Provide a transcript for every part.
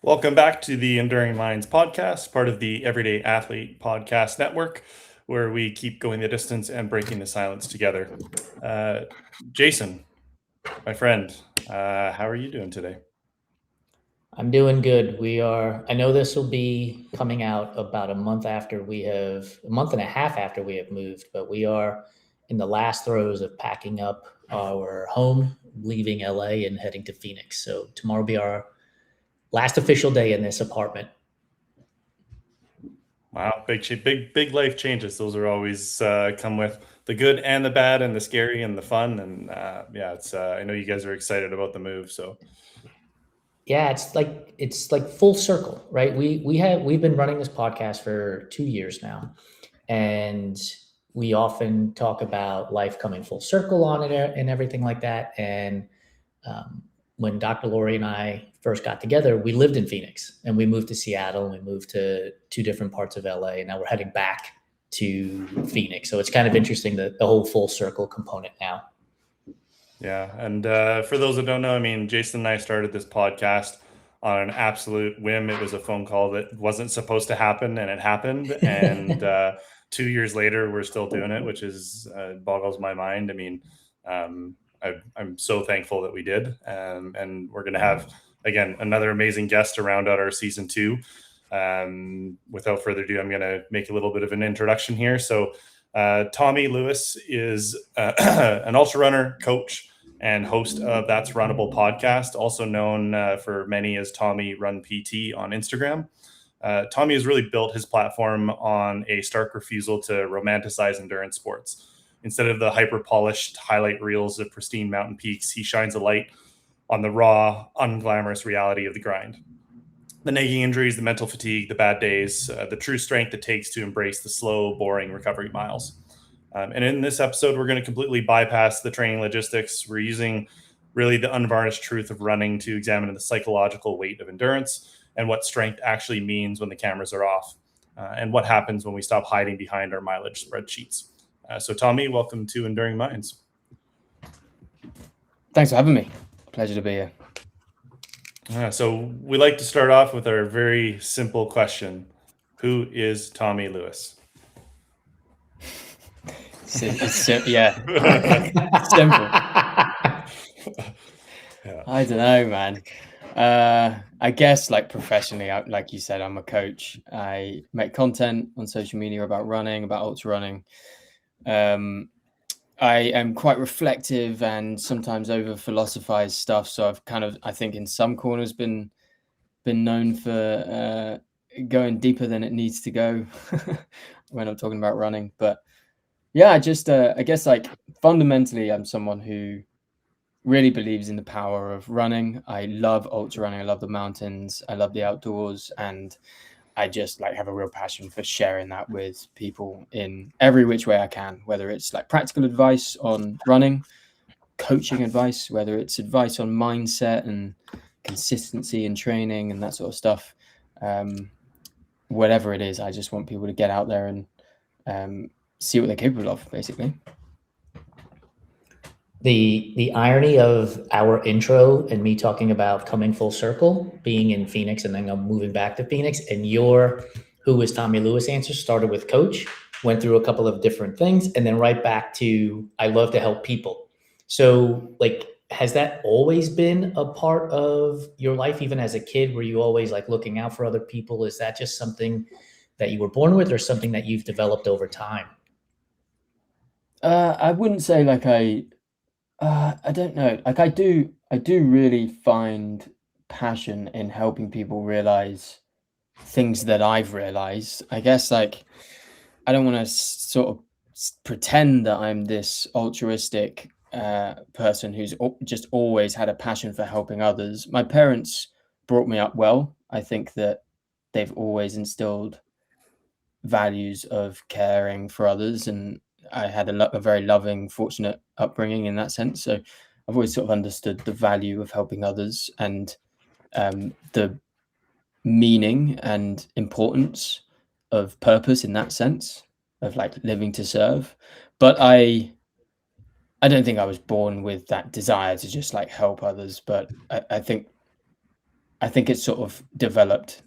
Welcome back to the Enduring Minds podcast, part of the Everyday Athlete Podcast Network, where we keep going the distance and breaking the silence together. Uh, Jason, my friend, how are you doing today? I'm doing good. I know this will be coming out about a month a month and a half after we have moved, but we are in the last throes of packing up our home, leaving LA and heading to Phoenix. So tomorrow will be our last official day in this apartment. Wow, big life changes. Those are always come with the good and the bad, and the scary and the fun. And yeah, it's. I know you guys are excited about the move. So Yeah, it's like full circle, right? We've been running this podcast for 2 years now, and we often talk about life coming full circle on it and everything like that. And um, when Dr. Lori and I first got together, we lived in Phoenix and we moved to Seattle and we moved to two different parts of LA. And now we're heading back to Phoenix. So it's kind of interesting the whole full circle component now. yeah, and for those that don't know, I mean, Jason and I started this podcast on an absolute whim. It was a phone call that wasn't supposed to happen, and it happened. And 2 years later, we're still doing it, which is boggles my mind. I mean, I'm so thankful that we did, and we're going to have again another amazing guest to round out our season two. Without further ado, I'm going to make a little bit of an introduction here. So. Tommy Lewis is an ultra runner, coach, and host of That's Runnable podcast, also known for many as Tommy Run PT on Instagram. Tommy has really built his platform on a stark refusal to romanticize endurance sports. Instead of the hyper polished highlight reels of pristine mountain peaks, he shines a light on the raw, unglamorous reality of the grind. The nagging injuries, the mental fatigue, the bad days, the true strength it takes to embrace the slow, boring recovery miles. And in this episode, we're going to completely bypass the training logistics. We're using really the unvarnished truth of running to examine the psychological weight of endurance and what strength actually means when the cameras are off, and what happens when we stop hiding behind our mileage spreadsheets. So, Tommy, welcome to Enduring Minds. Thanks for having me. Pleasure to be here. So we like to start off with our very simple question: who is Tommy Lewis? Yeah, simple. Yeah. I don't know, man. I guess like professionally, like you said, I'm a coach. I make content on social media about running, about ultra running. I am quite reflective and sometimes over philosophize stuff. So I've kind of, I think, in some corners been known for going deeper than it needs to go when I'm talking about running. But yeah, I guess like fundamentally, I'm someone who really believes in the power of running. I love ultra running. I love the mountains. I love the outdoors, and I just like have a real passion for sharing that with people in every which way I can, whether it's like practical advice on running, coaching advice, whether it's advice on mindset and consistency in training and that sort of stuff. Whatever it is, I just want people to get out there and see what they're capable of, basically. The irony of our intro and me talking about coming full circle, being in Phoenix and then I'm moving back to Phoenix, and your who is Tommy Lewis answer started with coach, went through a couple of different things, and then right back to I love to help people. So like has that always been a part of your life, even as a kid? Were you always like looking out for other people? Is that just something that you were born with or something that you've developed over time? I wouldn't say like I don't know. Like I do really find passion in helping people realize things that I've realized. I guess like I don't want to sort of pretend that I'm this altruistic person who's just always had a passion for helping others. My parents brought me up well. I think that they've always instilled values of caring for others, and I had a very loving, fortunate upbringing in that sense. So I've always sort of understood the value of helping others and the meaning and importance of purpose in that sense of like living to serve. But I don't think I was born with that desire to just like help others. But I think I think it's sort of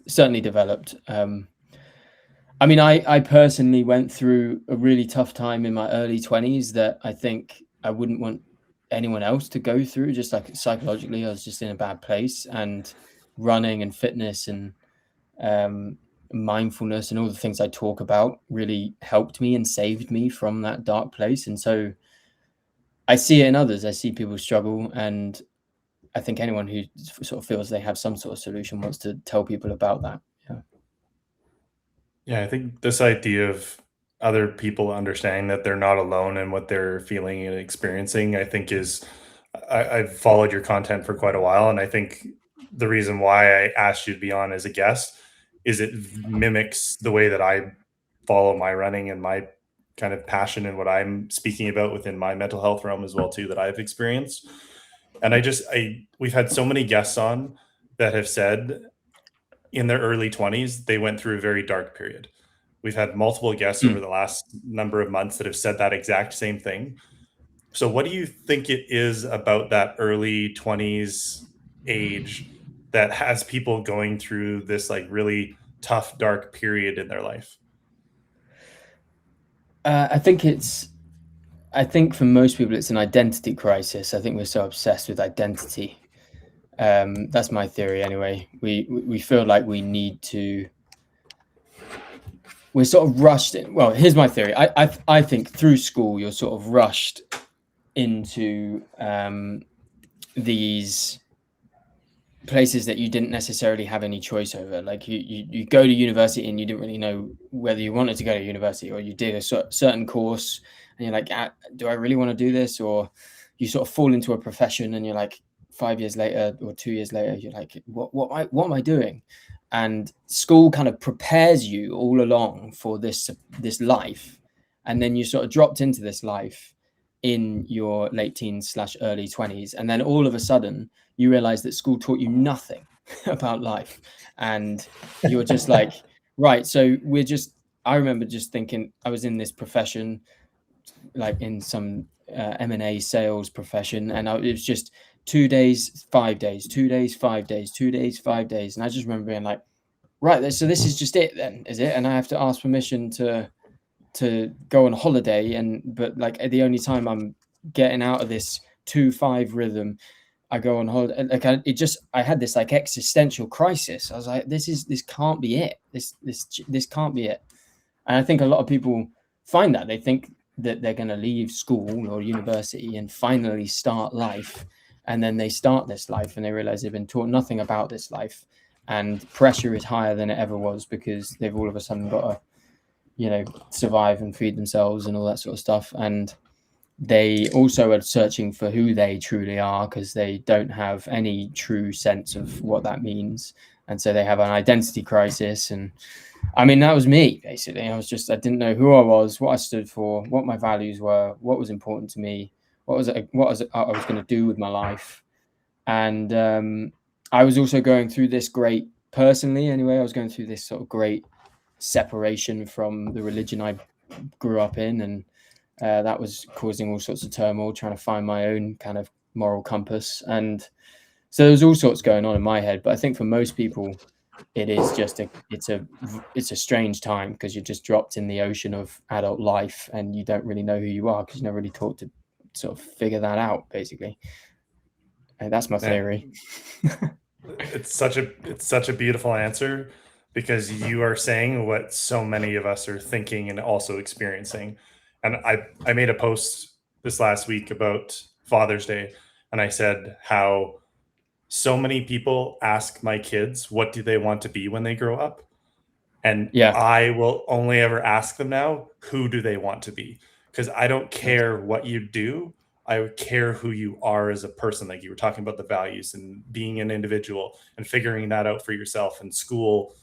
certainly developed. I mean, I personally went through a really tough time in my early 20s that I think I wouldn't want anyone else to go through. Just like psychologically, I was just in a bad place, and running and fitness and mindfulness and all the things I talk about really helped me and saved me from that dark place. And so I see it in others. I see people struggle, and I think anyone who sort of feels they have some sort of solution wants to tell people about that. Yeah. Yeah, I think this idea of other people understanding that they're not alone in what they're feeling and experiencing, I think is I've followed your content for quite a while, and I think the reason why I asked you to be on as a guest is it mimics the way that I follow my running and my kind of passion and what I'm speaking about within my mental health realm as well too that I've experienced. And I we've had so many guests on that have said in their early 20s they went through a very dark period. We've had multiple guests over the last number of months that have said that exact same thing. So what do you think it is about that early 20s age that has people going through this like really tough dark period in their life? I think for most people it's an identity crisis. I think we're so obsessed with identity. That's my theory anyway. We feel like we need to. We're sort of rushed in. Well, here's my theory. I think through school you're sort of rushed into these places that you didn't necessarily have any choice over. Like you go to university and you didn't really know whether you wanted to go to university, or you did a certain course and you're like, do I really want to do this? Or you sort of fall into a profession and you're like 5 years later or 2 years later, you're like, what am I doing? And school kind of prepares you all along for this life, and then you sort of dropped into this life in your late teens / early 20s, and then all of a sudden you realize that school taught you nothing about life, and you're just like, right, so I remember just thinking I was in this profession, like in some M&A sales profession, and it was just 2 days 5 days, 2 days 5 days, 2 days 5 days, and I just remember being like, right, so this is just it then, is it? And I have to ask permission to go on holiday, but like the only time I'm getting out of this 2-5 rhythm, I go on holiday. Like I had this like existential crisis. I was like, this can't be it. This can't be it. And I think a lot of people find that they think that they're going to leave school or university and finally start life, and then they start this life and they realize they've been taught nothing about this life, and pressure is higher than it ever was because they've all of a sudden got to survive and feed themselves and all that sort of stuff. And they also are searching for who they truly are because they don't have any true sense of what that means. And so they have an identity crisis. And I mean, that was me, basically. I didn't know who I was, what I stood for, what my values were, what was important to me, what was I was going to do with my life. And I was also going through this personally anyway, I was going through this sort of great separation from the religion I grew up in, and that was causing all sorts of turmoil, trying to find my own kind of moral compass. And so there was all sorts going on in my head. But I think for most people, it is just it's a strange time because you're just dropped in the ocean of adult life and you don't really know who you are because you're never really taught to sort of figure that out, basically. And that's my theory. It's such a beautiful answer, because you are saying what so many of us are thinking and also experiencing. And I made a post this last week about Father's Day, and I said how so many people ask my kids, what do they want to be when they grow up? And I will only ever ask them now, who do they want to be? Because I don't care what you do. I care who you are as a person. Like you were talking about the values and being an individual and figuring that out for yourself. And school,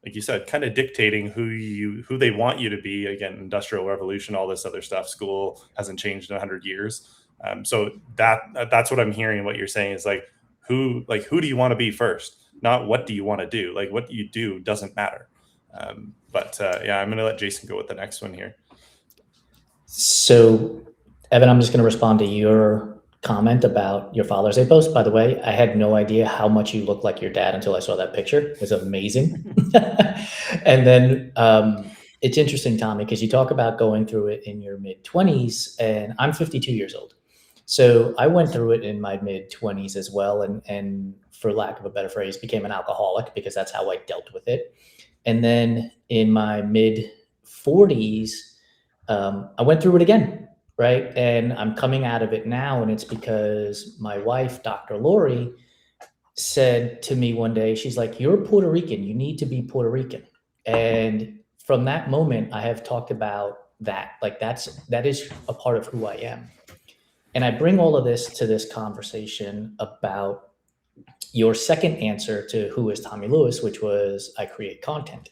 like you said, kind of dictating who they want you to be. Again, industrial revolution, all this other stuff. School hasn't changed in 100 years. So that's what I'm hearing. What you're saying is like who do you want to be first? Not what do you want to do? Like what you do doesn't matter. But I'm going to let Jason go with the next one here. So, Evan, I'm just going to respond to your comment about your Father's Day post. By the way, I had no idea how much you look like your dad until I saw that picture. It was amazing. And then it's interesting, Tommy, because you talk about going through it in your mid-20s, and I'm 52 years old. So I went through it in my mid-20s as well, and for lack of a better phrase, became an alcoholic because that's how I dealt with it. And then in my mid-40s, I went through it again, right? And I'm coming out of it now, and it's because my wife, Dr. Lori, said to me one day, she's like, "You're Puerto Rican. You need to be Puerto Rican." And from that moment, I have talked about that. Like that is a part of who I am. And I bring all of this to this conversation about your second answer to who is Tommy Lewis, which was I create content.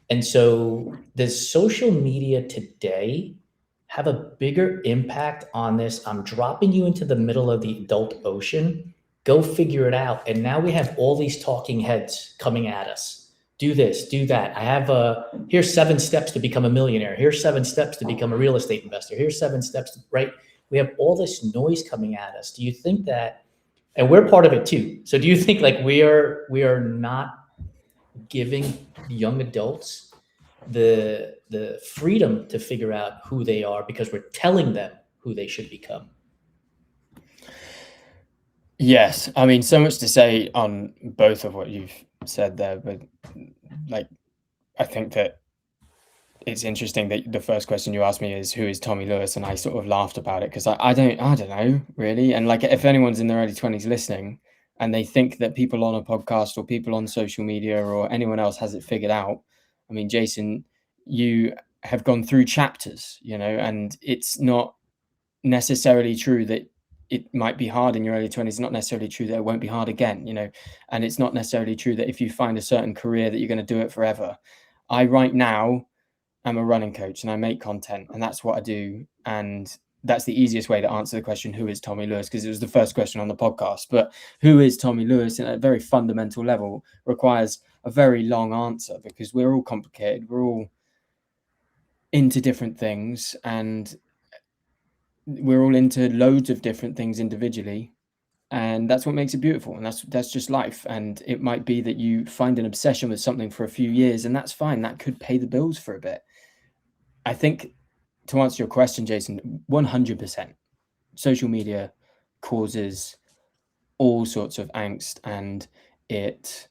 And so does social media today have a bigger impact on this? I'm dropping you into the middle of the adult ocean. Go figure it out. And now we have all these talking heads coming at us. Do this, do that. I have here's 7 steps to become a millionaire. Here's 7 steps to become a real estate investor. Here's 7 steps, right? We have all this noise coming at us. Do you think that, and we're part of it too. So do you think like we are not giving young adults the freedom to figure out who they are because we're telling them who they should become? Yes, I mean, so much to say on both of what you've said there, but like, I think that it's interesting that the first question you asked me is who is Tommy Lewis, and I sort of laughed about it because I don't know really. And like, if anyone's in their early 20s listening and they think that people on a podcast or people on social media or anyone else has it figured out, I mean, Jason, you have gone through chapters, and it's not necessarily true that it might be hard in your early 20s. It's not necessarily true that it won't be hard again, and it's not necessarily true that if you find a certain career that you're going to do it forever. Right now, I'm a running coach and I make content, and that's what I do. And that's the easiest way to answer the question, who is Tommy Lewis? Because it was the first question on the podcast. But who is Tommy Lewis at a very fundamental level requires a very long answer because we're all complicated. We're all into different things, and we're all into loads of different things individually. And that's what makes it beautiful. And that's just life. And it might be that you find an obsession with something for a few years, and that's fine. That could pay the bills for a bit. I think, to answer your question, Jason, 100%, social media causes all sorts of angst, and it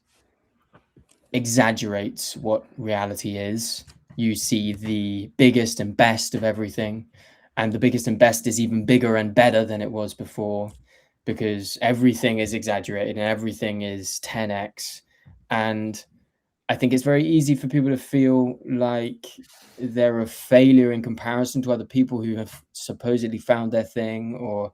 exaggerates what reality is. You see the biggest and best of everything, and the biggest and best is even bigger and better than it was before, because everything is exaggerated and everything is 10x. And I think it's very easy for people to feel like they're a failure in comparison to other people who have supposedly found their thing or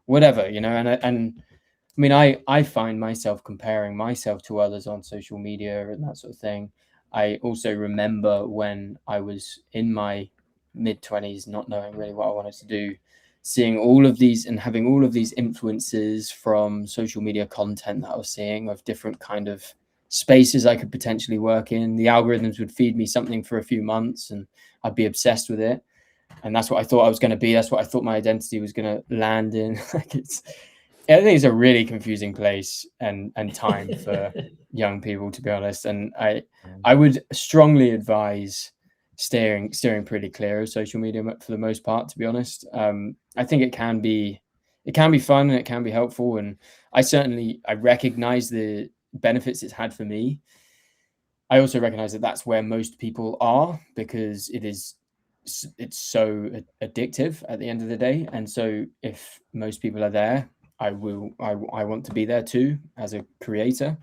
whatever, and I mean, I find myself comparing myself to others on social media and that sort of thing. I also remember when I was in my mid-20s, not knowing really what I wanted to do, seeing all of these and having all of these influences from social media content that I was seeing of different kind of spaces I could potentially work in. The algorithms would feed me something for a few months and I'd be obsessed with it. And that's what I thought I was going to be. That's what I thought my identity was going to land in. I think it's a really confusing place and time for young people, to be honest. And I would strongly advise steering pretty clear of social media for the most part, to be honest. I think it can be fun and it can be helpful. And I recognize the benefits it's had for me. I also recognize that that's where most people are, because it's so addictive at the end of the day. And so if most people are there, I want to be there too as a creator.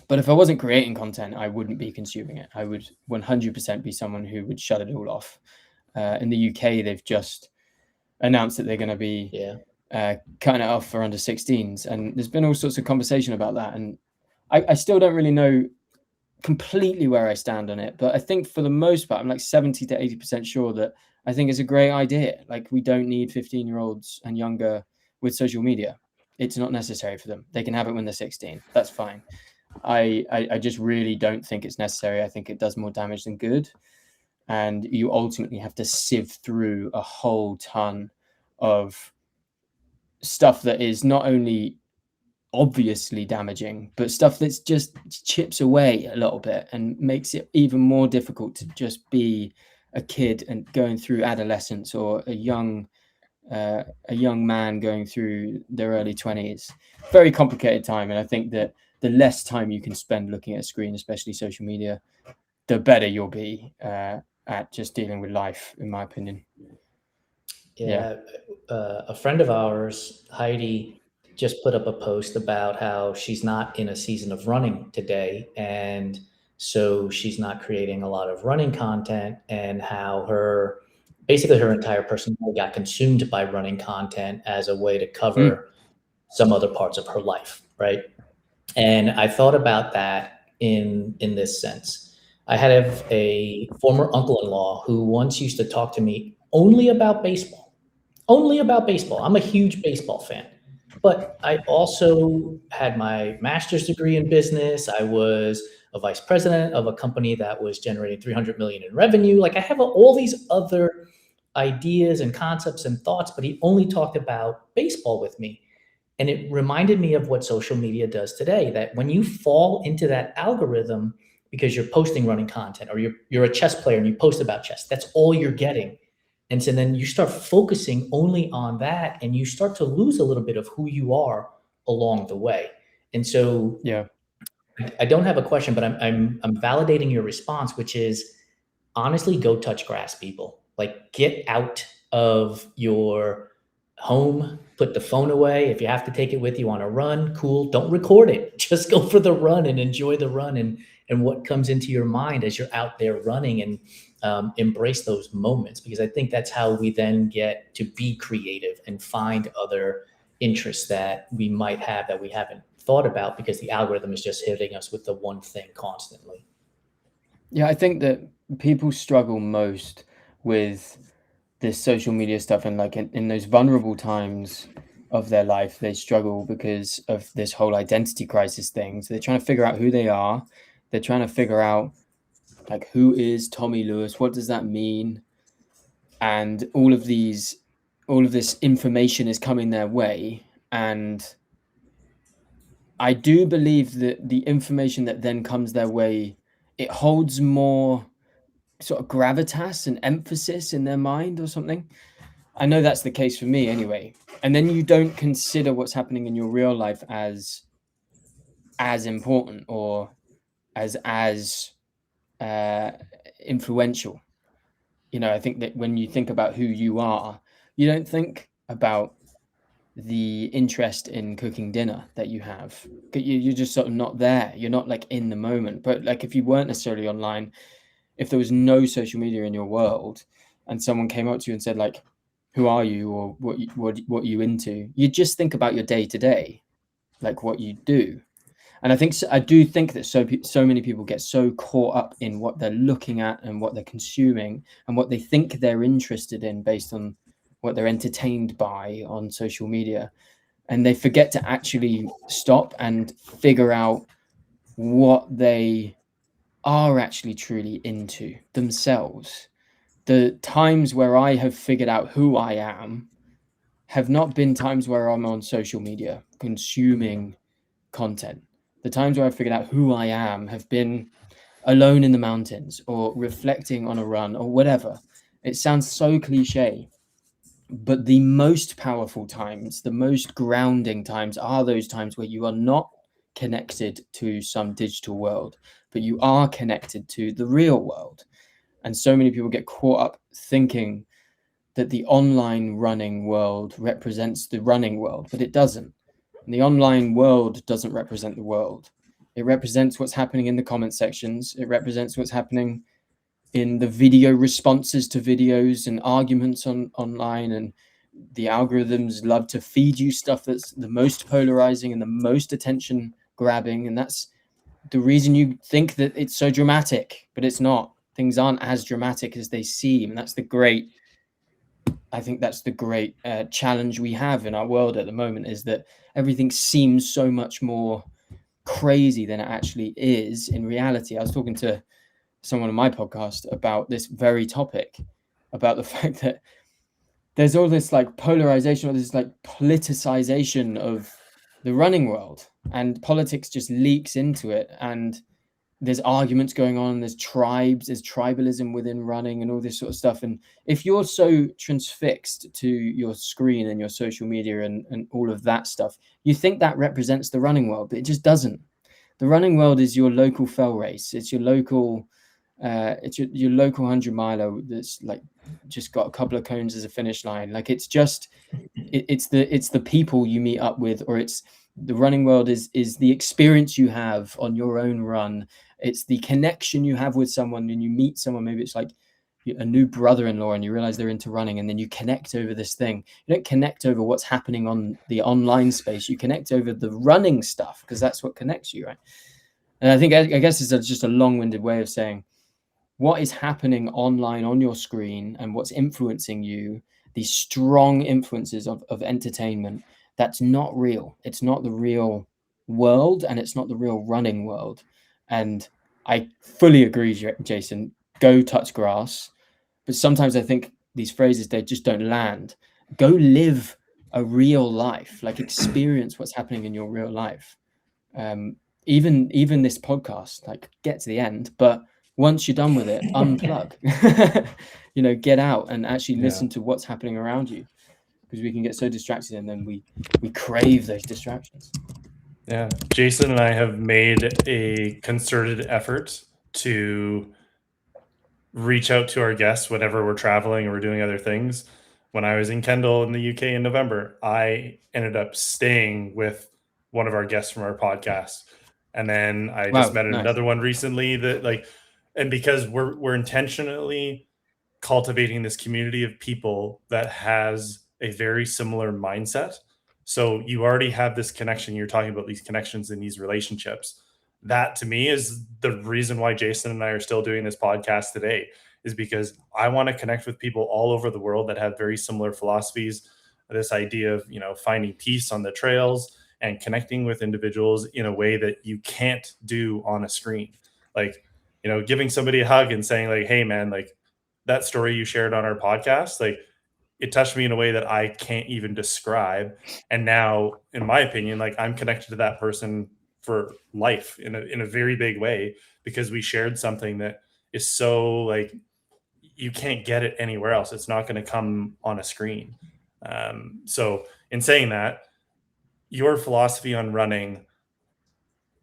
But if I wasn't creating content, I wouldn't be consuming it. I would 100% be someone who would shut it all off. In the UK, they've just announced that they're going to be cutting it off for under 16s. And there's been all sorts of conversation about that. And I still don't really know completely where I stand on it. But I think for the most part, I'm like 70 to 80% sure that I think it's a great idea. Like, we don't need 15-year-olds and younger with social media. It's not necessary for them. They can have it when they're 16. That's fine. I just really don't think it's necessary. I think it does more damage than good. And you ultimately have to sieve through a whole ton of stuff that is not only obviously damaging, but stuff that's just chips away a little bit and makes it even more difficult to just be a kid and going through adolescence, or a young man going through their early 20s. Very complicated time, and I think that the less time you can spend looking at a screen, especially social media, the better you'll be at just dealing with life, in my opinion. Yeah. A friend of ours, Heidi, just put up a post about how she's not in a season of running today, and so she's not creating a lot of running content, and how basically her entire personality got consumed by running content as a way to cover some other parts of her life, right? And I thought about that in this sense. I had a former uncle-in-law who once used to talk to me only about baseball. Only about baseball. I'm a huge baseball fan. But I also had my master's degree in business. I was a vice president of a company that was generating 300 million in revenue. Like, I have all these other ideas and concepts and thoughts, but he only talked about baseball with me. And it reminded me of what social media does today, that when you fall into that algorithm because you're posting running content, or you're a chess player and you post about chess, that's all you're getting. And so then you start focusing only on that, and you start to lose a little bit of who you are along the way. And so Yeah. I don't have a question, but I'm validating your response, which is, honestly, go touch grass, people. Like, get out of your home, put the phone away. If you have to take it with you on a run, cool. Don't record it. Just go for the run and enjoy the run, and what comes into your mind as you're out there running, and embrace those moments, because I think that's how we then get to be creative and find other interests that we might have that we haven't thought about, because the algorithm is just hitting us with the one thing constantly. Yeah, I think that people struggle most with this social media stuff, and like in those vulnerable times of their life, they struggle because of this whole identity crisis thing. So they're trying to figure out who they are. They're trying to figure out, like, who is Tommy Lewis? What does that mean? And all of this information is coming their way. And I do believe that the information that then comes their way, it holds more sort of gravitas and emphasis in their mind or something. I know that's the case for me anyway. And then you don't consider what's happening in your real life as important, or as influential. You know, I think that when you think about who you are, you don't think about the interest in cooking dinner that you have. You're just sort of not there. You're not like in the moment. But like, if you weren't necessarily online, if there was no social media in your world, and someone came up to you and said, like, who are you, or what you into, you just think about your day to day, like what you do. And I do think that so many people get so caught up in what they're looking at and what they're consuming and what they think they're interested in based on what they're entertained by on social media, and they forget to actually stop and figure out what they are actually truly into themselves. The times where I have figured out who I am have not been times where I'm on social media consuming content. The times where I've figured out who I am have been alone in the mountains, or reflecting on a run, or whatever. It sounds so cliche, but the most powerful times, the most grounding times, are those times where you are not connected to some digital world, but you are connected to the real world. And so many people get caught up thinking that the online running world represents the running world, but it doesn't. And the online world doesn't represent the world. It represents what's happening in the comment sections. It represents what's happening in the video responses to videos and arguments online. And the algorithms love to feed you stuff that's the most polarizing and the most attention grabbing. And that's the reason you think that it's so dramatic, but it's not. Things aren't as dramatic as they seem. And that's the great challenge we have in our world at the moment, is that everything seems so much more crazy than it actually is in reality. I was talking to someone on my podcast about this very topic, about the fact that there's all this like polarization, or this like politicization of the running world, and politics just leaks into it, and there's arguments going on, there's tribes, there's tribalism within running and all this sort of stuff. And if you're so transfixed to your screen and your social media and all of that stuff, you think that represents the running world, but it just doesn't. The running world is your local fell race. It's your local your local 100-miler that's like just got a couple of cones as a finish line. Like it's just it's the people you meet up with, or it's the running world is the experience you have on your own run. It's the connection you have with someone, and you meet someone, maybe it's like a new brother-in-law, and you realize they're into running, and then you connect over this thing. You don't connect over what's happening on the online space. You connect over the running stuff, because that's what connects you, right? And I guess it's just a long-winded way of saying what is happening online on your screen and what's influencing you, these strong influences of entertainment, that's not real. It's not the real world, and it's not the real running world. And I fully agree, Jason, go touch grass. But sometimes I think these phrases, they just don't land. Go live a real life, like experience what's happening in your real life. Even this podcast, like get to the end, but once you're done with it, unplug. Get out and actually listen to what's happening around you, because we can get so distracted, and then we crave those distractions. Yeah, Jason and I have made a concerted effort to reach out to our guests whenever we're traveling or we're doing other things. When I was in Kendall in the UK in November, I ended up staying with one of our guests from our podcast. And then I just met another one recently and because we're intentionally cultivating this community of people that has a very similar mindset. So you already have this connection. You're talking about these connections in these relationships. That to me is the reason why Jason and I are still doing this podcast today, is because I want to connect with people all over the world that have very similar philosophies. This idea of, finding peace on the trails and connecting with individuals in a way that you can't do on a screen. Like, giving somebody a hug and saying like, hey man, like that story you shared on our podcast, like it touched me in a way that I can't even describe. And now, in my opinion, like I'm connected to that person for life in a very big way, because we shared something that is so like you can't get it anywhere else. It's not going to come on a screen. So in saying that, your philosophy on running,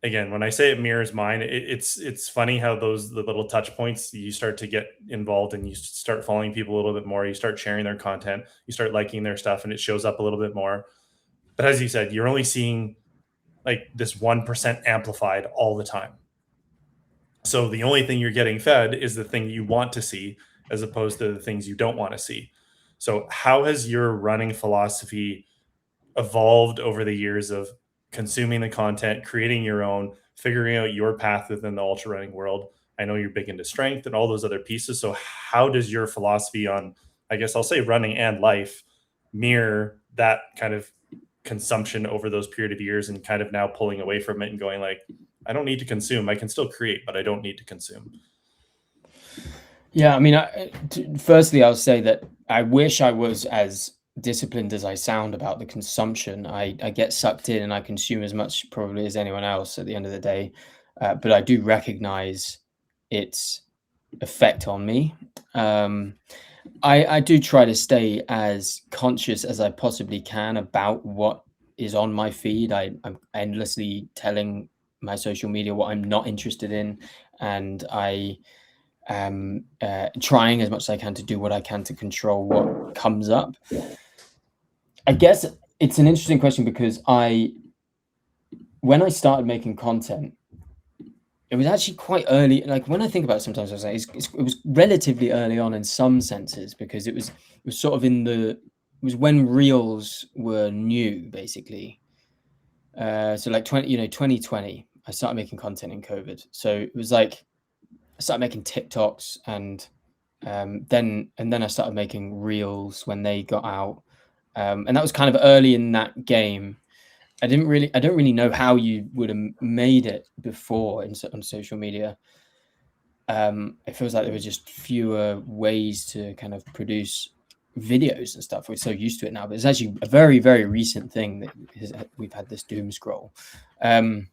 again, when I say it mirrors mine, it's funny how the little touch points, you start to get involved and you start following people a little bit more. You start sharing their content, you start liking their stuff, and it shows up a little bit more. But as you said, you're only seeing like this 1% amplified all the time. So the only thing you're getting fed is the thing you want to see, as opposed to the things you don't want to see. So how has your running philosophy evolved over the years of consuming the content, creating your own, figuring out your path within the ultra running world? I know you're big into strength and all those other pieces. So how does your philosophy on, I guess I'll say running and life, mirror that kind of consumption over those period of years, and kind of now pulling away from it and going like, I don't need to consume. I can still create, but I don't need to consume. Yeah, I mean, firstly, I'll say that I wish I was as disciplined as I sound about the consumption. I get sucked in and I consume as much probably as anyone else at the end of the day, but I do recognize its effect on me. I do try to stay as conscious as I possibly can about what is on my feed. I'm endlessly telling my social media what I'm not interested in, and I am trying as much as I can to do what I can to control what comes up. I guess it's an interesting question, because when I started making content, it was actually quite early. Like when I think about it, sometimes I was like, it was relatively early on in some senses, because it was sort of it was when reels were new, basically. So like 2020, I started making content in COVID. So it was like I started making TikToks, and then I started making reels when they got out, and that was kind of early in that game. I don't really know how you would have made it before on social media. It feels like there were just fewer ways to kind of produce videos and stuff. We're so used to it now, but it's actually a very, very recent thing that we've had this doom scroll. And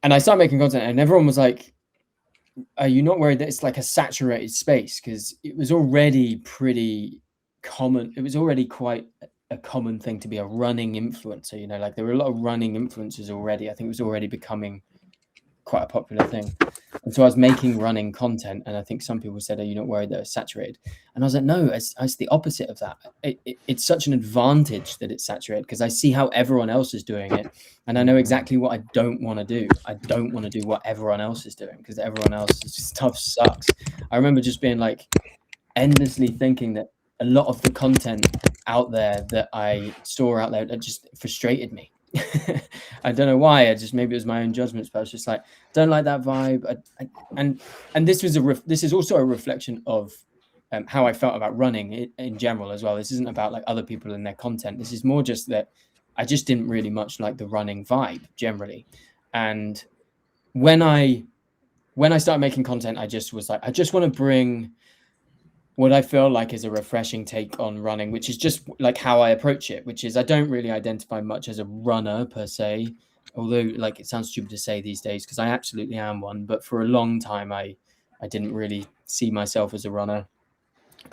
I started making content, and everyone was like, are you not worried that it's like a saturated space? Because it was already pretty common. It was already quite a common thing to be a running influencer. You know, like there were a lot of running influencers already. I think it was already becoming quite a popular thing. And so I was making running content, and I think some people said, are you not worried that it's saturated? And I was like, no, it's the opposite of that. It's such an advantage that it's saturated, because I see how everyone else is doing it, and I know exactly what I don't want to do. I don't want to do what everyone else is doing, because everyone else's stuff sucks. I remember just being like endlessly thinking that a lot of the content out there that I saw out there just frustrated me. I don't know why. Maybe it was my own judgments, but I was just like, don't like that vibe. And this is also a reflection of how I felt about running in general as well. This isn't about like other people and their content. This is more just that I just didn't really much like the running vibe generally. And when I started making content, I just was like, I just want to bring what I feel like is a refreshing take on running, which is just like how I approach it, which is I don't really identify much as a runner per se, although like it sounds stupid to say these days, because I absolutely am one. But for a long time, I didn't really see myself as a runner.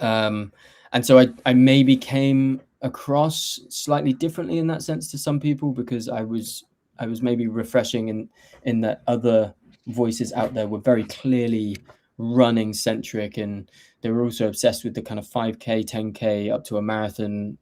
And so I maybe came across slightly differently in that sense to some people, because I was maybe refreshing in that other voices out there were very clearly running centric, and they were also obsessed with the kind of 5K, 10K up to a marathon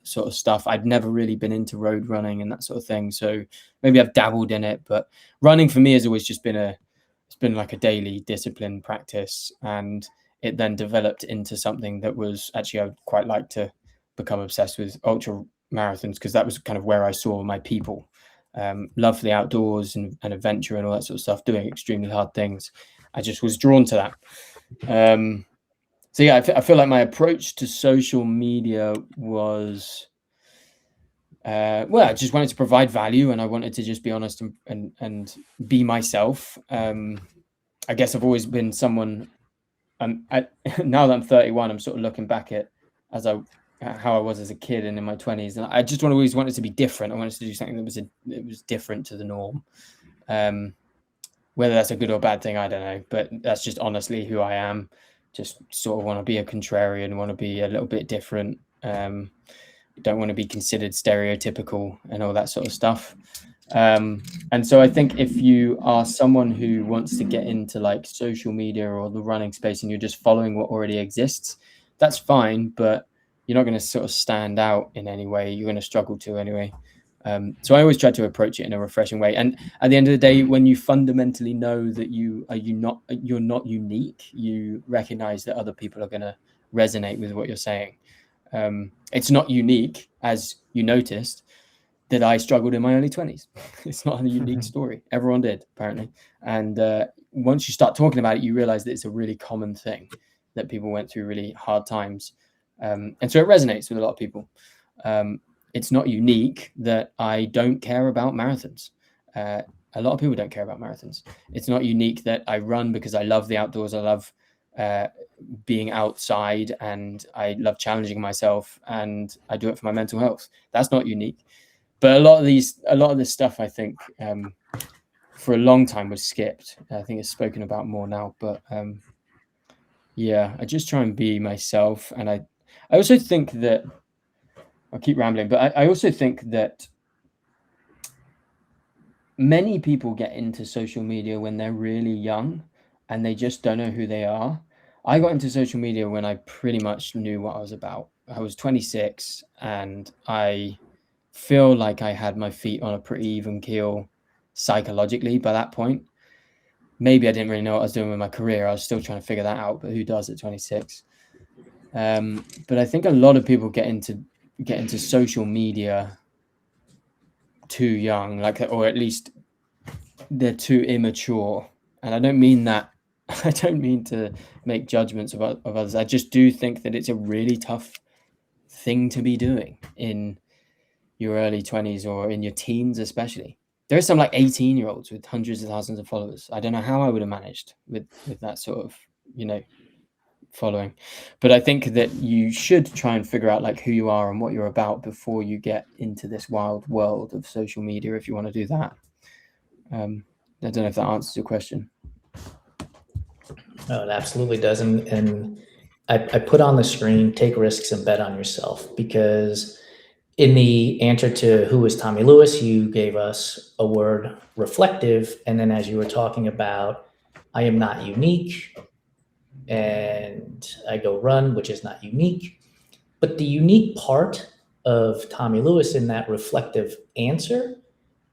sort of stuff. I'd never really been into road running and that sort of thing, so maybe I've dabbled in it. But running for me has always just been it's been like a daily discipline practice, and it then developed into something that was actually, I would quite like to become obsessed with ultra marathons, because that was kind of where I saw my people. Love for the outdoors and adventure and all that sort of stuff, doing extremely hard things. I just was drawn to that. So yeah, I feel like my approach to social media was, well, I just wanted to provide value, and I wanted to just be honest and be myself. I guess I've always been someone. Now that I'm 31, I'm sort of looking back at how I was as a kid and in my 20s, and I just always wanted to be different. I wanted to do something that was different to the norm. Whether that's a good or bad thing, I don't know, but that's just honestly who I am. Just sort of want to be a contrarian, want to be a little bit different. Don't want to be considered stereotypical and all that sort of stuff. And so I think if you are someone who wants to get into like social media or the running space, and you're just following what already exists, that's fine, but you're not going to sort of stand out in any way. You're going to struggle to anyway. So I always try to approach it in a refreshing way. And at the end of the day, when you fundamentally know that you're not unique, you recognize that other people are going to resonate with what you're saying. It's not unique, as you noticed, that I struggled in my early 20s. It's not a unique story. Everyone did, apparently. And once you start talking about it, you realize that it's a really common thing, that people went through really hard times. And so it resonates with a lot of people. It's not unique that I don't care about marathons. A lot of people don't care about marathons. It's not unique that I run because I love the outdoors. I love being outside, and I love challenging myself, and I do it for my mental health. That's not unique. But a lot of this stuff, I think, for a long time was skipped. I think it's spoken about more now. But yeah, I just try and be myself. And I also think that, I'll keep rambling, but I also think that many people get into social media when they're really young and they just don't know who they are. I got into social media when I pretty much knew what I was about. I was 26, and I feel like I had my feet on a pretty even keel psychologically by that point. Maybe I didn't really know what I was doing with my career. I was still trying to figure that out, but who does at 26? But I think a lot of people get into social media too young, or at least they're too immature. And I don't mean that. I don't mean to make judgments of others. I just do think that it's a really tough thing to be doing in your early 20s or in your teens, especially. There are some like 18-year-olds with hundreds of thousands of followers. I don't know how I would have managed with that sort of, following. But I think that you should try and figure out like who you are and what you're about before you get into this wild world of social media, if you want to do that. I don't know if that answers your question. No, it absolutely does. And I put on the screen, take risks and bet on yourself, because in the answer to who is Tommy Lewis, you gave us a word, reflective. And then as you were talking about, I am not unique, and I go run, which is not unique. But the unique part of Tommy Lewis in that reflective answer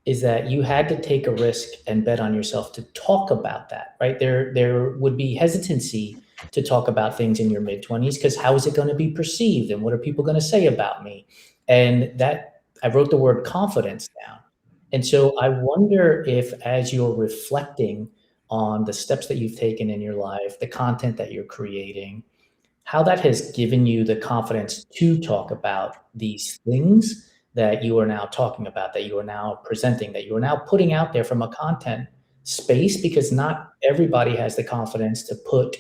is that you had to take a risk and bet on yourself to talk about that, right? There would be hesitancy to talk about things in your mid-20s because how is it going to be perceived and what are people going to say about me? And that I wrote the word confidence down. And so I wonder if as you're reflecting on the steps that you've taken in your life, the content that you're creating, how that has given you the confidence to talk about these things that you are now talking about, that you are now presenting, that you are now putting out there from a content space, because not everybody has the confidence to put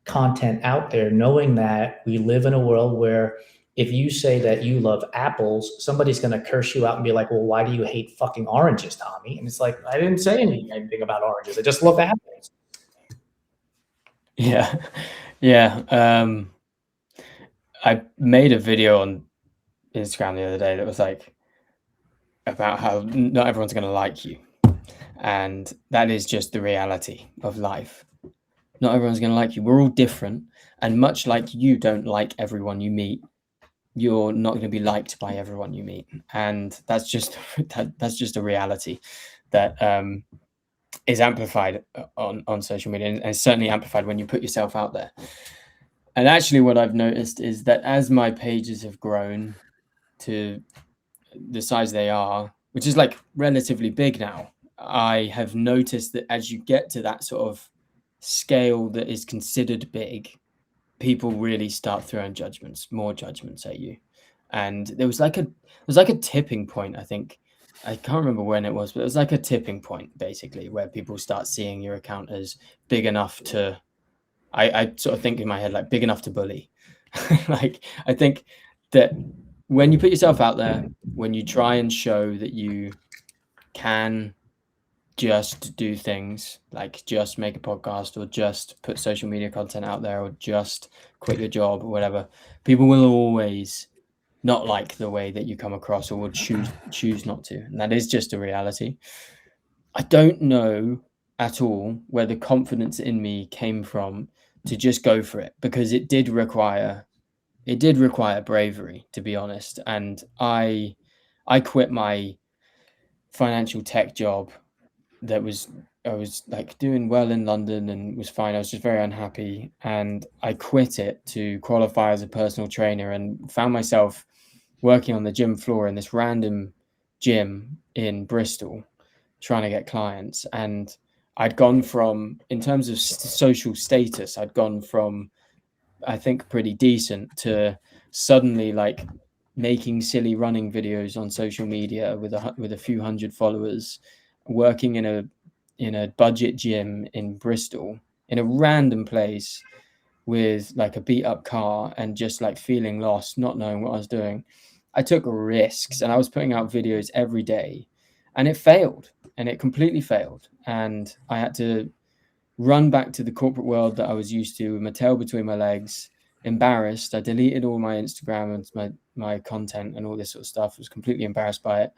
content out there, knowing that we live in a world where if you say that you love apples, somebody's going to curse you out and be like, well, why do you hate fucking oranges, Tommy? And it's like, I didn't say anything about oranges. I just love apples. Yeah. Yeah. I made a video on Instagram the other day that was like about how not everyone's going to like you. And that is just the reality of life. Not everyone's going to like you. We're all different. And much like you don't like everyone you meet, you're not going to be liked by everyone you meet. And that's just that's just a reality that is amplified on social media, and it's certainly amplified when you put yourself out there. And actually what I've noticed is that as my pages have grown to the size they are, which is like relatively big now, I have noticed that as you get to that sort of scale that is considered big, people really start throwing more judgments at you. And there was like a tipping point, I think. I can't remember when it was, but it was like a tipping point basically where people start seeing your account as big enough to, I sort of think in my head, like big enough to bully. Like, I think that when you put yourself out there, when you try and show that you can just do things like just make a podcast or just put social media content out there or just quit your job or whatever, people will always not like the way that you come across or would choose not to. And that is just a reality. I don't know at all where the confidence in me came from to just go for it, because it did require bravery, to be honest. And I quit my financial tech job I was like doing well in London and was fine. I was just very unhappy, and I quit it to qualify as a personal trainer and found myself working on the gym floor in this random gym in Bristol trying to get clients. And I'd gone from, in terms of social status, I'd gone from, I think, pretty decent to suddenly like making silly running videos on social media with a few hundred followers, working in a budget gym in Bristol in a random place with like a beat up car and just like feeling lost, not knowing what I was doing. I took risks and I was putting out videos every day, and it failed, and it completely failed. And I had to run back to the corporate world that I was used to with my tail between my legs, embarrassed. I deleted all my Instagram and my content and all this sort of stuff. I was completely embarrassed by it.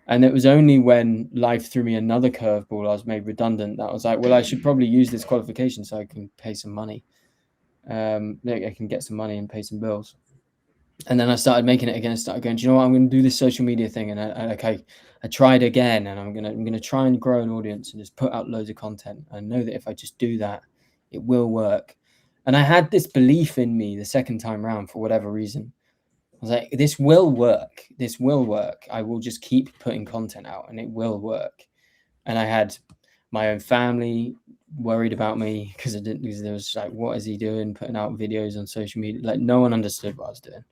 And it was only when life threw me another curveball, I was made redundant, that I was like, well, I should probably use this qualification so I can pay some money. I can get some money and pay some bills. And then I started making it again and started going, do you know what? I'm going to do this social media thing. And I tried again, and I'm going to try and grow an audience and just put out loads of content. I know that if I just do that, it will work. And I had this belief in me the second time around for whatever reason. I was like, this will work. This will work. I will just keep putting content out and it will work. And I had my own family worried about me because there was like, what is he doing? Putting out videos on social media. Like, no one understood what I was doing.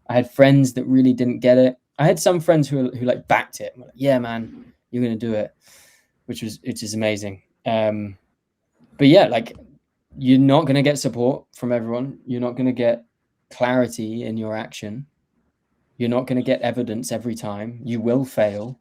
I had friends that really didn't get it. I had some friends who like backed it. Like, yeah, man, you're going to do it, which is amazing. But yeah, like you're not going to get support from everyone. You're not going to get clarity in your action. You're not going to get evidence every time. You will fail.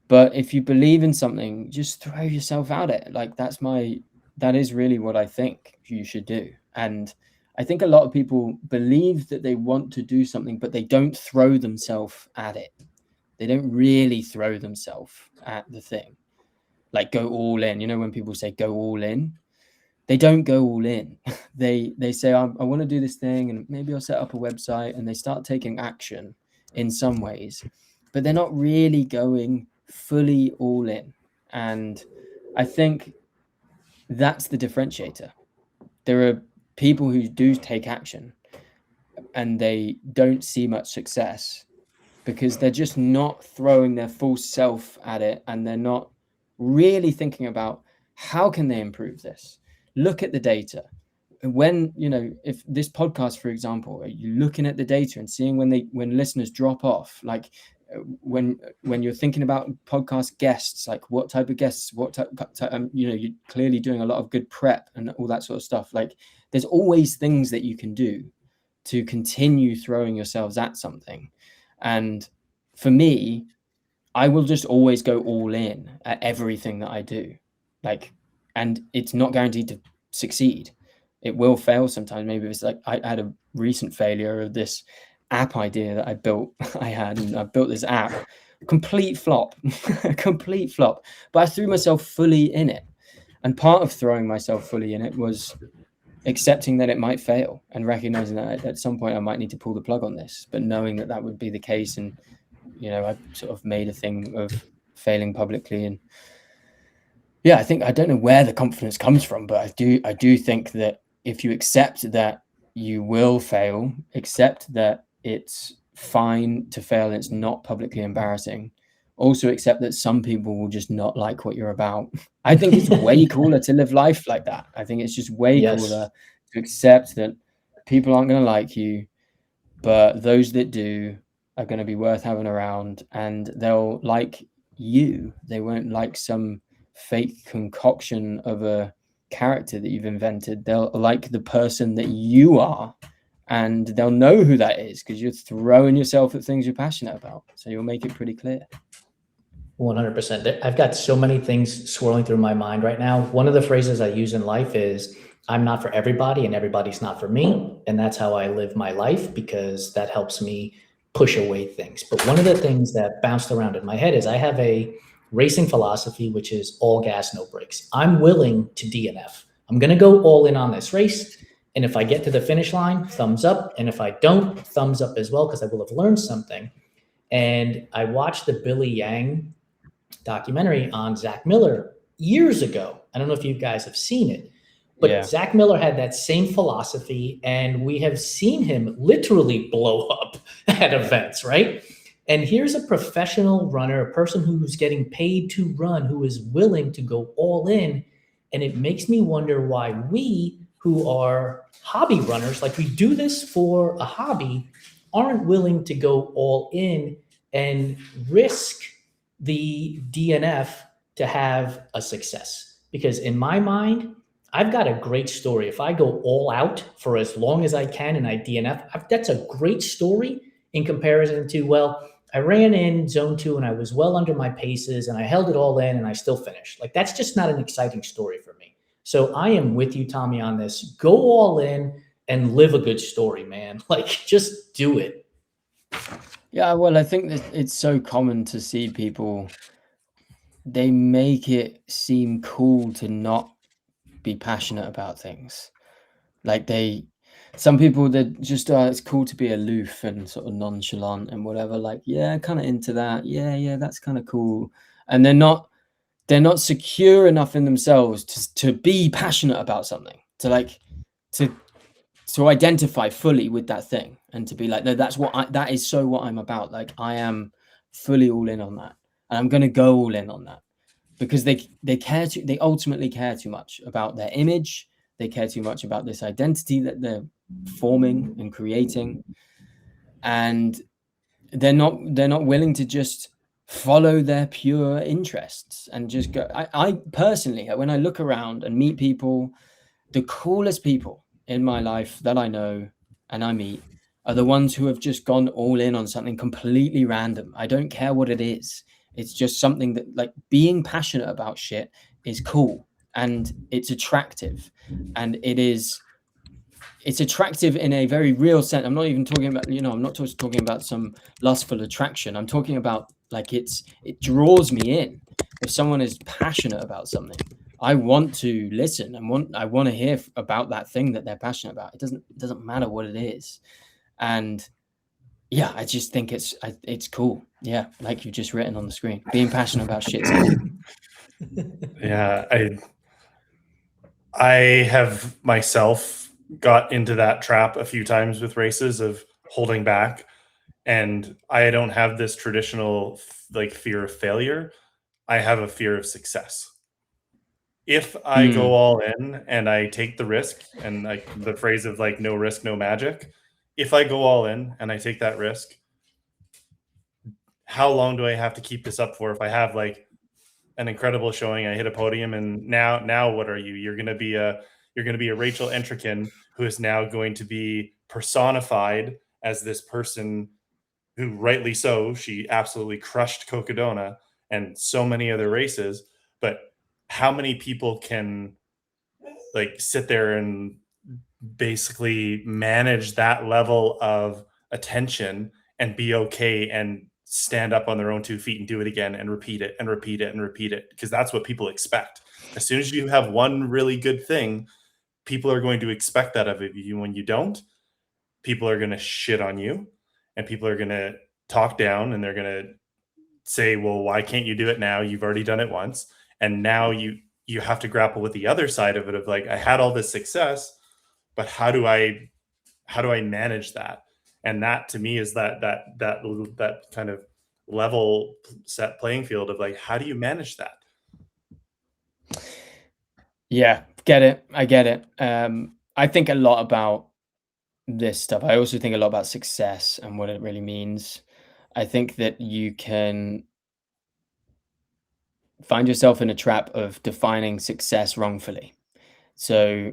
But if you believe in something, just throw yourself at it. Like that is really what I think you should do. And I think a lot of people believe that they want to do something, but they don't throw themselves at it. They don't really throw themselves at the thing. Like go all in. You know, when people say go all in, they don't go all in. They say, I want to do this thing and maybe I'll set up a website, and they start taking action in some ways, but they're not really going fully all in. And I think that's the differentiator. There are people who do take action and they don't see much success because they're just not throwing their full self at it, and they're not really thinking about how can they improve this. Look at the data. When, you know, if this podcast, for example, are you looking at the data and seeing when listeners drop off, like when you're thinking about podcast guests, like what type of guests, what type, you know, you're clearly doing a lot of good prep and all that sort of stuff. Like there's always things that you can do to continue throwing yourselves at something. And for me, I will just always go all in at everything that I do. Like, and it's not guaranteed to succeed. It will fail sometimes. Maybe it's like I had a recent failure of this app idea that I built. I built this app, complete flop, complete flop. But I threw myself fully in it. And part of throwing myself fully in it was accepting that it might fail and recognizing that at some point I might need to pull the plug on this, but knowing that that would be the case. And, you know, I sort of made a thing of failing publicly. And yeah, I don't know where the confidence comes from, but I do think that if you accept that you will fail, accept that it's fine to fail and it's not publicly embarrassing, also accept that some people will just not like what you're about. I think it's way cooler to live life like that. I think it's just way cooler to accept that people aren't going to like you, but those that do are going to be worth having around, and they'll like you. They won't like some fake concoction of a character that you've invented. They'll like the person that you are, and they'll know who that is because you're throwing yourself at things you're passionate about. So you'll make it pretty clear. 100%. I've got so many things swirling through my mind right now. One of the phrases I use in life is, I'm not for everybody and everybody's not for me. And that's how I live my life, because that helps me push away things. But one of the things that bounced around in my head is I have a racing philosophy, which is all gas, no brakes. I'm willing to DNF. I'm going to go all in on this race. And if I get to the finish line, thumbs up. And if I don't, thumbs up as well, because I will have learned something. And I watched the Billy Yang documentary on Zach Miller years ago. I don't know if you guys have seen it, but Zach Miller had that same philosophy, and we have seen him literally blow up at events, right? And here's a professional runner, a person who's getting paid to run, who is willing to go all in. And it makes me wonder why we, who are hobby runners, like we do this for a hobby, aren't willing to go all in and risk the DNF to have a success. Because in my mind, I've got a great story. If I go all out for as long as I can and I DNF, that's a great story in comparison to, well, I ran in zone 2 and I was well under my paces and I held it all in and I still finished. Like, that's just not an exciting story for me. So I am with you, Tommy, on this. Go all in and live a good story, man. Like, just do it. Yeah, well, I think that it's so common to see people, they make it seem cool to not be passionate about things. Like some people that just, it's cool to be aloof and sort of nonchalant and whatever. Like, yeah, kind of into that. Yeah, that's kind of cool. And they're not secure enough in themselves to be passionate about something, to identify fully with that thing and to be like, no, that is so what I'm about. Like, I am fully all in on that, and I'm going to go all in on that, because they ultimately care too much about their image. They care too much about this identity that they're forming and creating, and they're not willing to just follow their pure interests and just go. I personally, when I look around and meet people the coolest people in my life that I know and I meet are the ones who have just gone all in on something completely random. I don't care what it is. It's just something that, like, being passionate about shit is cool and it's attractive, and it's attractive in a very real sense. I'm not even talking about, I'm not just talking about some lustful attraction. I'm talking about, like, it draws me in. If someone is passionate about something, I want to listen and I want to hear about that thing that they're passionate about. It doesn't matter what it is. And yeah, I just think it's cool. Yeah, like you've just written on the screen, being passionate about shit's cool. Yeah, I have myself got into that trap a few times with races of holding back, and I don't have this traditional like fear of failure. I have a fear of success. If I go all in and I take the risk, and like the phrase of like no risk, no magic, if I go all in and I take that risk, how long do I have to keep this up for? If I have like an incredible showing, I hit a podium, and now what are you? You're gonna be a Rachel Entrekin who is now going to be personified as this person who, rightly so, she absolutely crushed Cocodona and so many other races. But how many people can like sit there and basically manage that level of attention and be okay and stand up on their own 2 feet and do it again and repeat it and repeat it and repeat it, because that's what people expect. As soon as you have one really good thing, people are going to expect that of you. When you don't, people are going to shit on you, and people are going to talk down, and they're going to say, well, why can't you do it now? You've already done it once. And now you have to grapple with the other side of it of like, I had all this success, but how do I manage that? And that to me is that kind of level set playing field of like, how do you manage that? Yeah, get it. I get it. I think a lot about this stuff. I also think a lot about success and what it really means. I think that you can find yourself in a trap of defining success wrongfully. So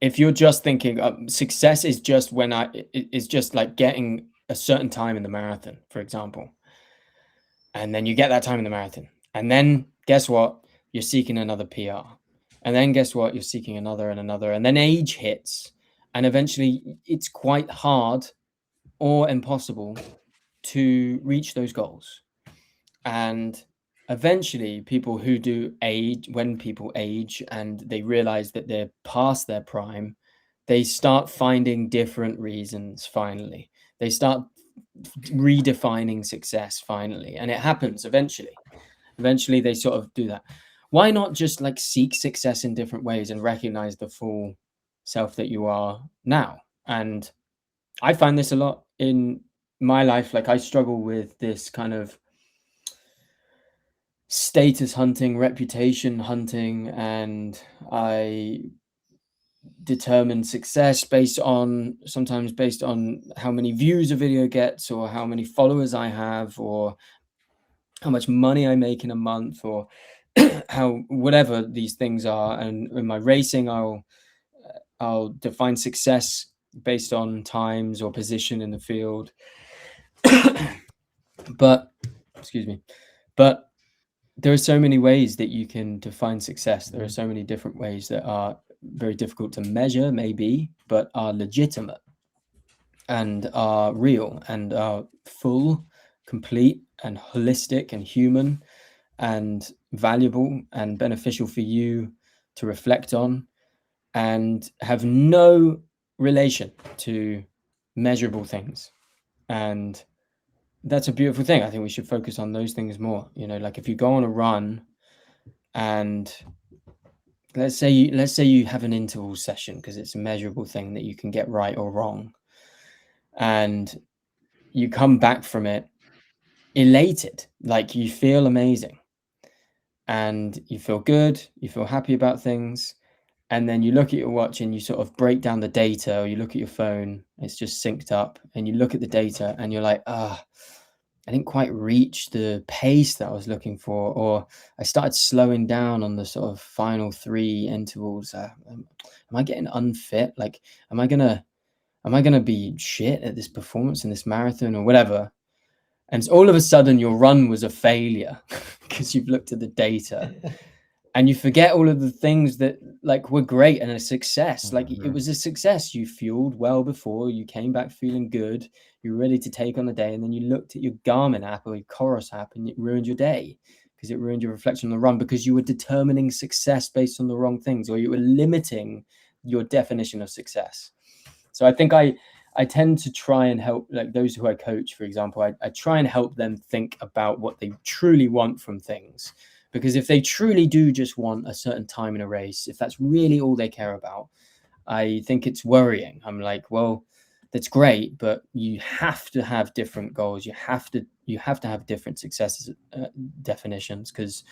if you're just thinking success is just is just like getting a certain time in the marathon, for example, and then you get that time in the marathon, and then guess what? You're seeking another PR, and then guess what? You're seeking another and another, and then age hits, and eventually it's quite hard or impossible to reach those goals. And eventually people who do age, when people age and they realize that they're past their prime, they start finding different reasons. Finally, they start redefining success finally, and it happens eventually they sort of do that. Why not just like seek success in different ways and recognize the full self that you are now? And I find this a lot in my life. Like, I struggle with this kind of status hunting, reputation hunting, and I determine success sometimes based on how many views a video gets, or how many followers I have, or how much money I make in a month, or how whatever these things are. And in my racing, I'll define success based on times or position in the field. But excuse me, but there are so many ways that you can define success. There are so many different ways that are very difficult to measure, maybe, but are legitimate and are real and are full, complete, and holistic and human and valuable and beneficial for you to reflect on, and have no relation to measurable things. And that's a beautiful thing. I think we should focus on those things more. Like, if you go on a run and let's say you have an interval session, because it's a measurable thing that you can get right or wrong, and you come back from it elated, like you feel amazing and you feel good, you feel happy about things, and then you look at your watch and you sort of break down the data, or you look at your phone, it's just synced up, and you look at the data and you're like, didn't quite reach the pace that I was looking for, or I started slowing down on the sort of final 3 intervals. Am I getting unfit? Like, am I gonna be shit at this performance in this marathon or whatever? And all of a sudden, your run was a failure because you've looked at the data. And you forget all of the things that like were great and a success. Like it was a success. You fueled well before, you came back feeling good, you were ready to take on the day, and then you looked at your Garmin app or your Chorus app and it ruined your day because it ruined your reflection on the run because you were determining success based on the wrong things, or you were limiting your definition of success. So I think I tend to try and help, like those who I coach, for example, I try and help them think about what they truly want from things. Because if they truly do just want a certain time in a race, if that's really all they care about, I think it's worrying. I'm like, well, that's great, but you have to have different goals. You have to have different success definitions, because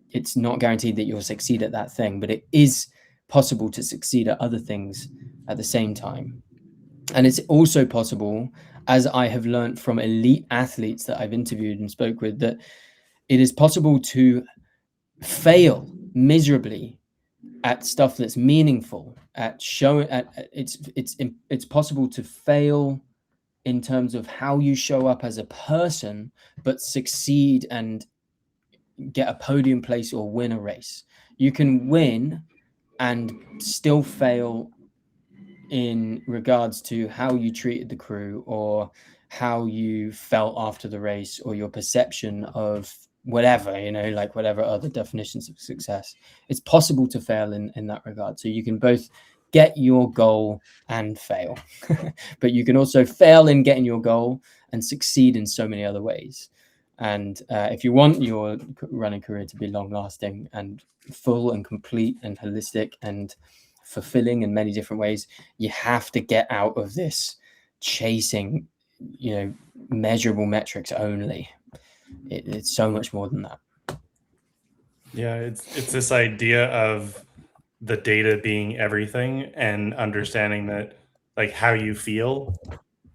it's not guaranteed that you'll succeed at that thing, but it is possible to succeed at other things at the same time. And it's also possible, as I have learned from elite athletes that I've interviewed and spoke with, that it is possible to fail miserably at stuff that's meaningful, at showing it's possible to fail in terms of how you show up as a person, but succeed and get a podium place or win a race. You can win and still fail in regards to how you treated the crew, or how you felt after the race, or your perception of whatever, like whatever other definitions of success. It's possible to fail in that regard. So you can both get your goal and fail, but you can also fail in getting your goal and succeed in so many other ways. And if you want your running career to be long lasting and full and complete and holistic and fulfilling in many different ways, you have to get out of this chasing, measurable metrics only. It's so much more than that. Yeah, it's this idea of the data being everything, and understanding that like how you feel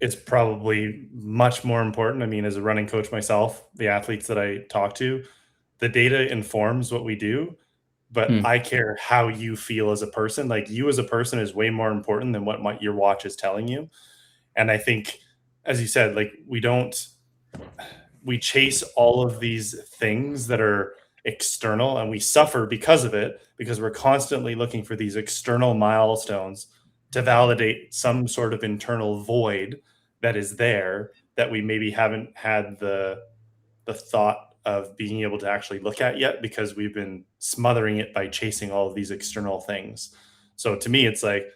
is probably much more important. I mean, as a running coach myself, the athletes that I talk to, the data informs what we do, but I care how you feel as a person. Like you as a person is way more important than what your watch is telling you. And I think, as you said, like we chase all of these things that are external, and we suffer because of it, because we're constantly looking for these external milestones to validate some sort of internal void that is there, that we maybe haven't had the thought of being able to actually look at yet, because we've been smothering it by chasing all of these external things. So to me, it's like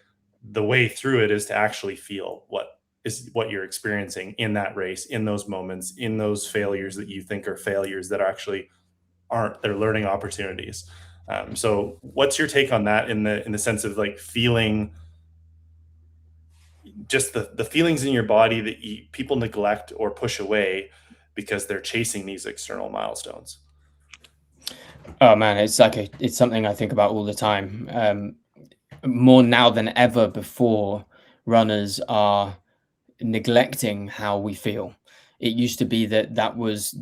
the way through it is to actually feel what you're experiencing in that race, in those moments, in those failures that you think are failures that actually aren't. They're learning opportunities. So what's your take on that, in the sense of like feeling, just the feelings in your body that people neglect or push away because they're chasing these external milestones? Oh man, it's something I think about all the time. More now than ever before, runners are neglecting how we feel. It used to be that was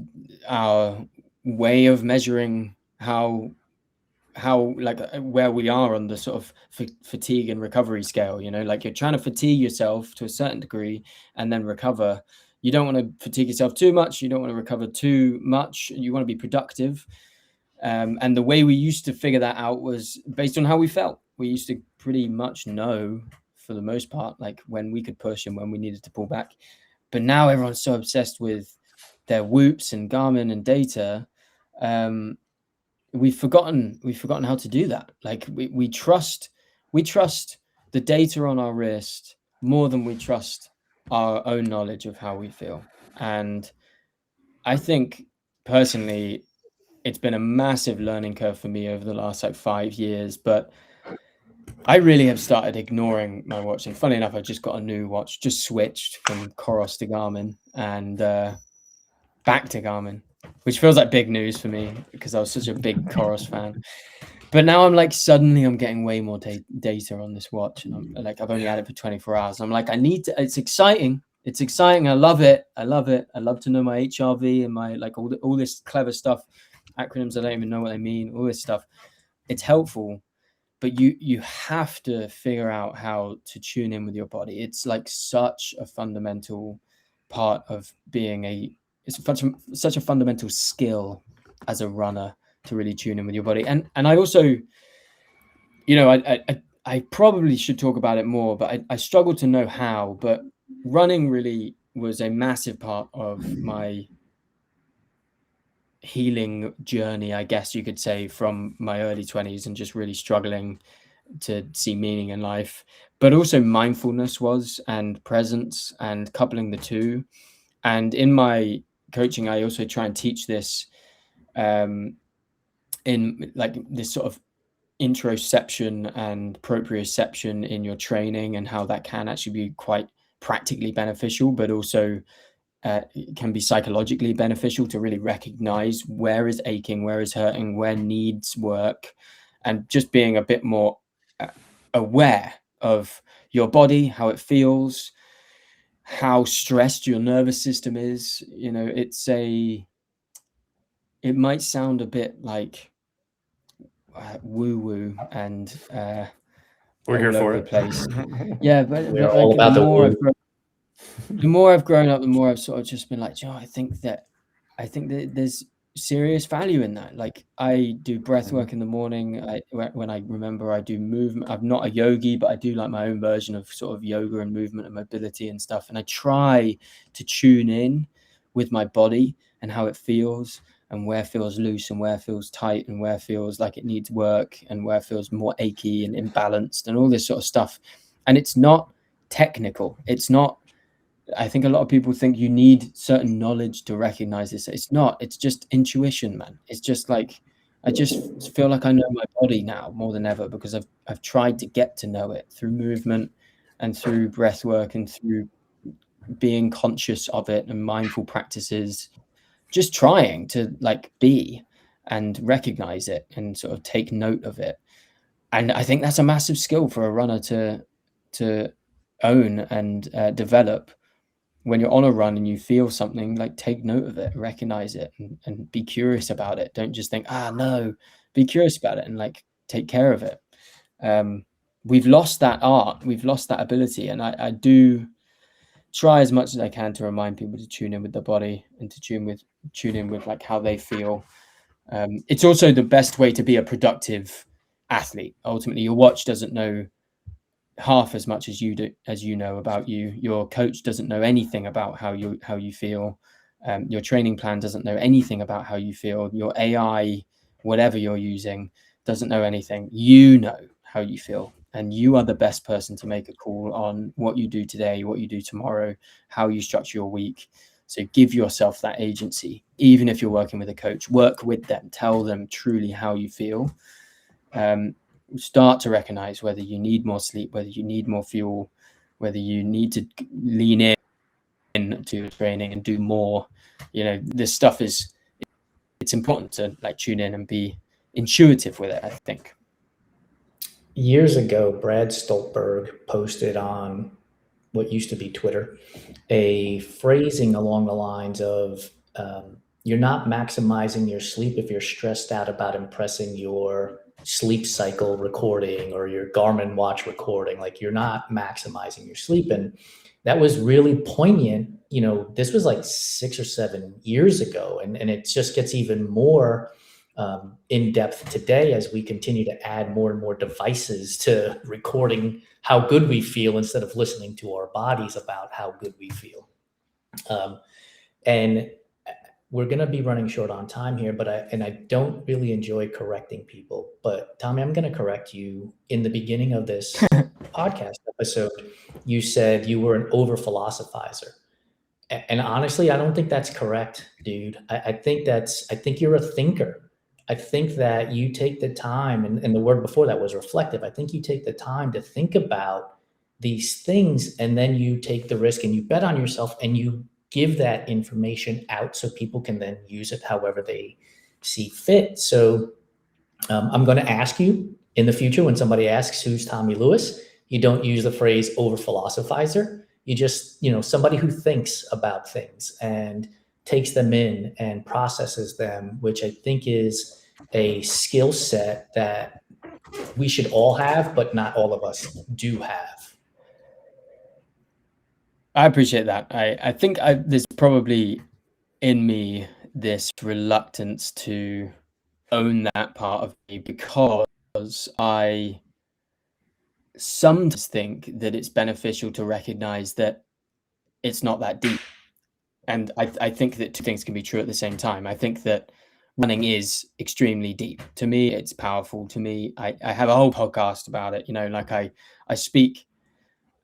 our way of measuring how like where we are on the sort of fatigue and recovery scale. Like you're trying to fatigue yourself to a certain degree and then recover. You don't want to fatigue yourself too much, you don't want to recover too much, you want to be productive. And the way we used to figure that out was based on how we felt. We used to pretty much know, for the most part, like when we could push and when we needed to pull back. But now everyone's so obsessed with their Whoops and Garmin and data. We've forgotten how to do that. Like we trust the data on our wrist more than we trust our own knowledge of how we feel. And I think personally, it's been a massive learning curve for me over the last 5 years, but I really have started ignoring my watch. And funny enough, I just got a new watch, just switched from Coros to Garmin and back to Garmin, which feels like big news for me because I was such a big Coros fan. But now I'm like, suddenly I'm getting way more data on this watch, and I've only had it for 24 hours. I'm like, it's exciting, it's exciting. I love it. I love to know my HRV and my like all this clever stuff, acronyms I don't even know what they mean, all this stuff. It's helpful, but you have to figure out how to tune in with your body. It's like such a fundamental part of being such a fundamental skill as a runner to really tune in with your body. And I also, I probably should talk about it more, but I struggle to know how. But running really was a massive part of my healing journey, I guess you could say, from my early 20s and just really struggling to see meaning in life. But also mindfulness and presence and coupling the two. And in my coaching, I also try and teach this in like this sort of interoception and proprioception in your training, and how that can actually be quite practically beneficial, but also it can be psychologically beneficial to really recognize where is aching, where is hurting, where needs work, and just being a bit more aware of your body, how it feels, how stressed your nervous system is. It might sound a bit like woo-woo and we're here for the it. place. Yeah, but We're like all about the more I've grown up, the more I've sort of just been like, I think that there's serious value in that. Like, I do breath work in the morning. When I remember, I do movement. I'm not a yogi, but I do like my own version of sort of yoga and movement and mobility and stuff. And I try to tune in with my body and how it feels, and where feels loose and where feels tight, and where feels like it needs work, and where feels more achy and imbalanced, and all this sort of stuff. And it's not technical. It's not, I think a lot of people think you need certain knowledge to recognize this. It's not. It's just intuition, man. It's just like, I just feel like I know my body now more than ever, because I've tried to get to know it through movement and through breath work and through being conscious of it and mindful practices, just trying to like be and recognize it and sort of take note of it. And I think that's a massive skill for a runner to own and develop. When you're on a run and you feel something, like, take note of it, recognize it, and be curious about it. Don't just think, no, be curious about it and like take care of it. We've lost that art. We've lost that ability. And I do try as much as I can to remind people to tune in with the body and to tune in with like how they feel. It's also the best way to be a productive athlete. Ultimately, your watch doesn't know half as much as you do, as you know about you. Your coach doesn't know anything about how you feel. Your training plan doesn't know anything about how you feel. Your AI, whatever you're using, doesn't know anything. You know how you feel, and you are the best person to make a call on what you do today, what you do tomorrow, how you structure your week. So give yourself that agency. Even if you're working with a coach, work with them, tell them truly how you feel. Start to recognize whether you need more sleep, whether you need more fuel, whether you need to lean in to your training and do more. This stuff it's important to like tune in and be intuitive with it, I think. Years ago, Brad Stoltberg posted on what used to be Twitter a phrasing along the lines of, you're not maximizing your sleep if you're stressed out about impressing your sleep cycle recording or your Garmin watch recording. Like, you're not maximizing your sleep. And that was really poignant. This was like 6 or 7 years ago. And it just gets even more in depth today as we continue to add more and more devices to recording how good we feel instead of listening to our bodies about how good we feel. And we're going to be running short on time here, but I don't really enjoy correcting people. But Tommy, I'm going to correct you. In the beginning of this podcast episode, you said you were an over philosophizer. And honestly, I don't think that's correct, dude. I think you're a thinker. I think that you take the time, and the word before that was reflective. I think you take the time to think about these things, and then you take the risk and you bet on yourself and you give that information out so people can then use it however they see fit. So I'm going to ask you in the future, when somebody asks who's Tommy Lewis, you don't use the phrase over philosophizer. You just, somebody who thinks about things and takes them in and processes them, which I think is a skill set that we should all have, but not all of us do have. I appreciate that. I think there's probably in me this reluctance to own that part of me, because I sometimes think that it's beneficial to recognize that it's not that deep. And I think that two things can be true at the same time. I think that running is extremely deep. To me, it's powerful. To me, I have a whole podcast about it. Like I speak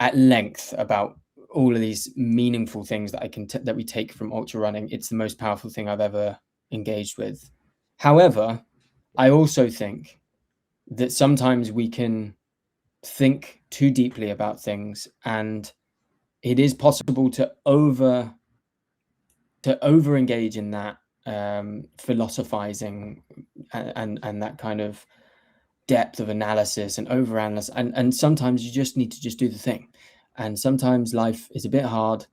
at length about all of these meaningful things that that we take from ultra running. It's the most powerful thing I've ever engaged with. However, I also think that sometimes we can think too deeply about things, and it is possible to over engage in that philosophizing and that kind of depth of analysis and overanalysis, and sometimes you just need to just do the thing. And sometimes life is a bit hard,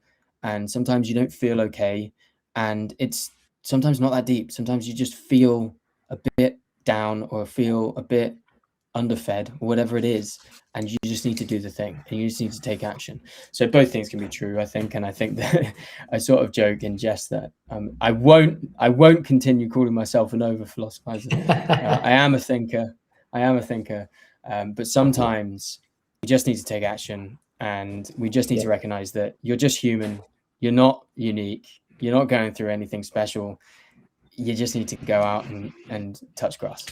and sometimes you don't feel okay, and it's sometimes not that deep. Sometimes you just feel a bit down or feel a bit underfed or whatever it is, and you just need to do the thing, and you just need to take action. So both things can be true, I think. And I think that I sort of joke and jest that I won't continue calling myself an over philosophizer. I am a thinker, but sometimes we just need to take action, and we just need to recognize that you're just human. You're not unique. You're not going through anything special. You just need to go out and touch grass.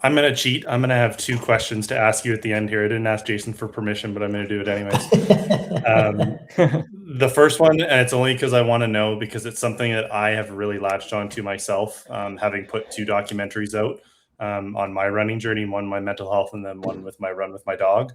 I'm going to cheat. I'm going to have 2 questions to ask you at the end here. I didn't ask Jason for permission, but I'm going to do it anyways. The first one, and it's only because I want to know, because it's something that I have really latched on to myself, having put 2 documentaries out on my running journey, one my mental health and then one with my run with my dog.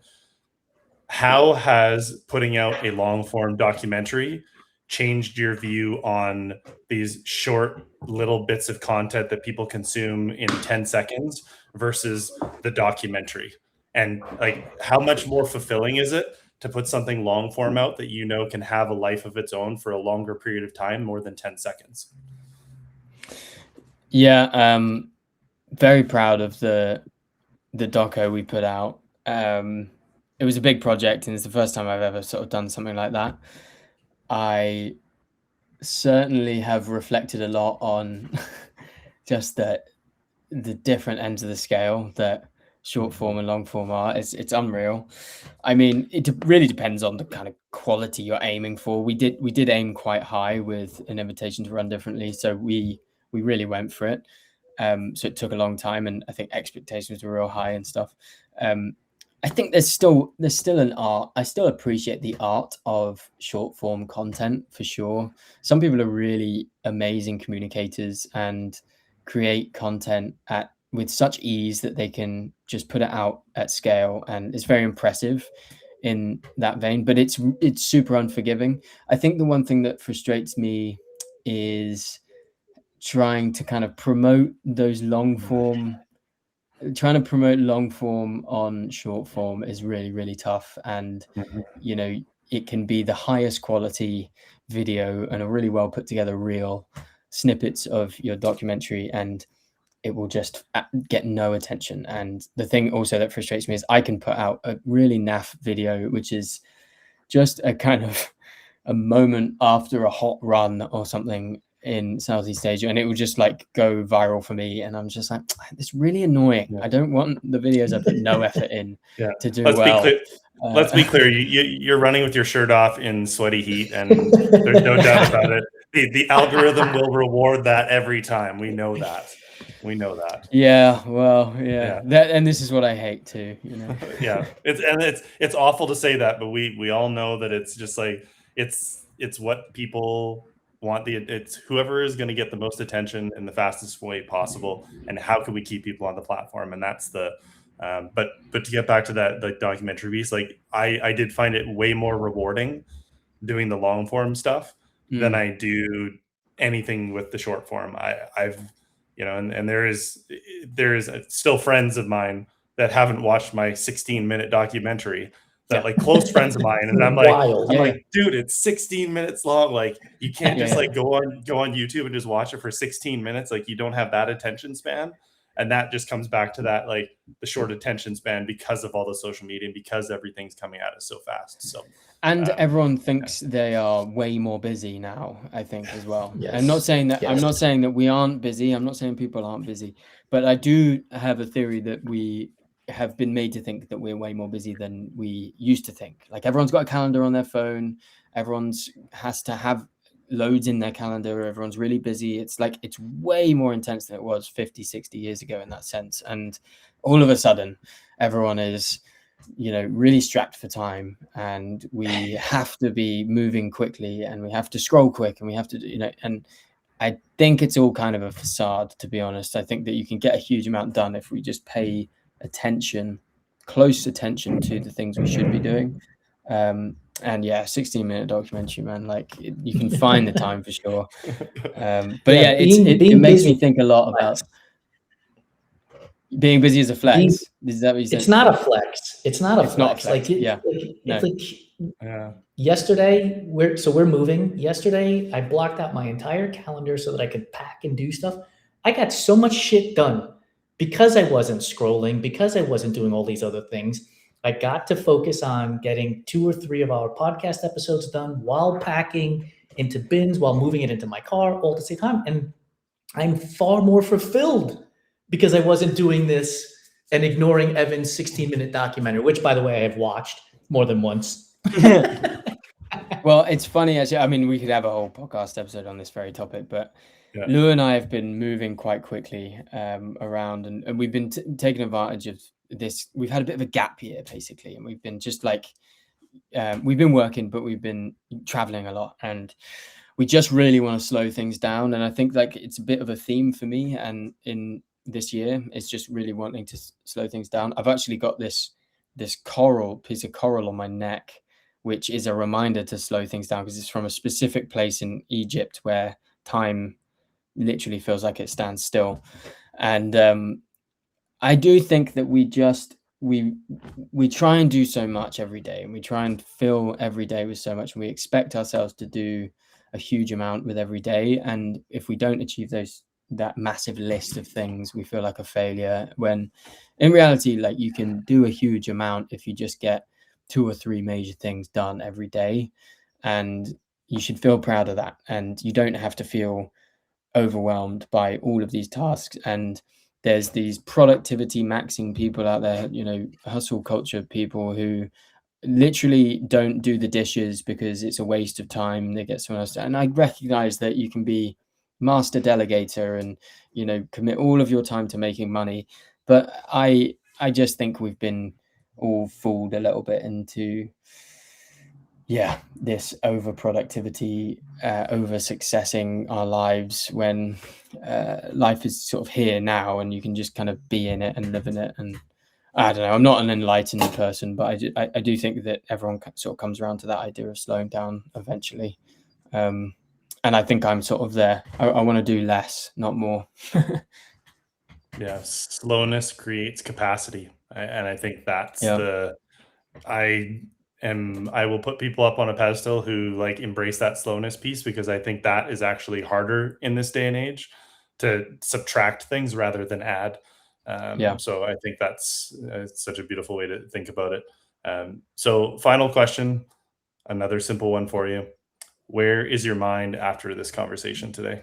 How has putting out a long form documentary changed your view on these short little bits of content that people consume in 10 seconds versus the documentary? And like, how much more fulfilling is it to put something long form out that can have a life of its own for a longer period of time, more than 10 seconds? Yeah, very proud of the doco we put out. It was a big project, and it's the first time I've ever sort of done something like that. I certainly have reflected a lot on just the different ends of the scale that short form and long form are. It's unreal. I mean, it really depends on the kind of quality you're aiming for. We did aim quite high with an invitation to run differently, so we really went for it. So it took a long time, and I think expectations were real high and stuff. I think there's still an art. I still appreciate the art of short form content for sure. Some people are really amazing communicators and create content with such ease that they can just put it out at scale, and it's very impressive in that vein. But it's super unforgiving. I think the one thing that frustrates me is trying to kind of promote those long form. Trying to promote long form on short form is really, really tough. And, it can be the highest quality video and a really well put together reel, snippets of your documentary, and it will just get no attention. And the thing also that frustrates me is I can put out a really naff video, which is just a kind of a moment after a hot run or something in Southeast Asia, and it will just like go viral for me, and I'm just like, it's really annoying. I don't want the videos I put no effort in to do well. Let's be clear. You're running with your shirt off in sweaty heat, and there's no doubt about it. The algorithm will reward that every time. We know that. Yeah, well, yeah. That, and this is what I hate too. Yeah, it's awful to say that, but we all know that it's just like it's what people want. It's whoever is going to get the most attention in the fastest way possible, and how can we keep people on the platform? And that's the but to get back to that, the documentary piece, like I did find it way more rewarding doing the long form stuff than I do anything with the short form. I've and there is still friends of mine that haven't watched my 16-minute documentary that like close friends of mine, and I'm Wild. like, dude, it's 16 minutes long. Like you can't just Yeah. like go on YouTube and just watch it for 16 minutes. Like you don't have that attention span. And that just comes back to that, like the short attention span because of all the social media and because everything's coming at us so fast. So, And everyone thinks they are way more busy now, I think, as well. Yes. I'm not saying that Yes. I'm not saying that we aren't busy. I'm not saying people aren't busy, but I do have a theory that we have been made to think that we're way more busy than we used to think. Like everyone's got a calendar on their phone, everyone's has to have loads in their calendar, everyone's really busy. It's like it's way more intense than it was 50, 60 years ago in that sense. And all of a sudden, everyone is really strapped for time, and we have to be moving quickly, and we have to scroll quick, and we have to and I think it's all kind of a facade, to be honest. I think that you can get a huge amount done if we just pay close attention to the things we should be doing. And yeah, 16-minute documentary, man, like you can find the time for sure. But yeah, it makes me think a lot about being busy as a flex. Is that what you said? It's not a flex. It's not a flex. Like yeah. It's like yesterday we're moving. Yesterday I blocked out my entire calendar so that I could pack and do stuff. I got so much shit done because I wasn't scrolling, because I wasn't doing all these other things. I got to focus on getting 2 or 3 of our podcast episodes done while packing into bins, while moving it into my car all at the same time. And I'm far more fulfilled because I wasn't doing this and ignoring Evan's 16-minute documentary, which, by the way, I have watched more than once. Well, it's funny, actually. I mean, we could have a whole podcast episode on this very topic, but Lou and I have been moving quite quickly around, and we've been taking advantage of this. We've had a bit of a gap here, basically, and we've been just like, we've been working, but we've been traveling a lot, and we just really want to slow things down. And I think like it's a bit of a theme for me, and in this year, it's just really wanting to slow things down. I've actually got this piece of coral on my neck, which is a reminder to slow things down, because it's from a specific place in Egypt where time literally feels like it stands still. And I do think that we try and do so much every day, and we try and fill every day with so much, and we expect ourselves to do a huge amount with every day. And if we don't achieve that massive list of things, we feel like a failure, when in reality, like, you can do a huge amount if you just get 2 or 3 major things done every day, and you should feel proud of that. And you don't have to feel overwhelmed by all of these tasks. And there's these productivity maxing people out there, hustle culture people, who literally don't do the dishes because it's a waste of time. They get someone else to, and I recognize that you can be master delegator and commit all of your time to making money, but I just think we've been all fooled a little bit into this over productivity, over successing our lives, when life is sort of here now, and you can just kind of be in it and live in it. And I don't know, I'm not an enlightened person, but I do think that everyone sort of comes around to that idea of slowing down eventually. And I think I'm sort of there. I want to do less, not more. Yeah, slowness creates capacity, and I think that's I will put people up on a pedestal who like embrace that slowness piece, because I think that is actually harder in this day and age, to subtract things rather than add. So I think that's such a beautiful way to think about it. So final question, another simple one for you. Where is your mind after this conversation today?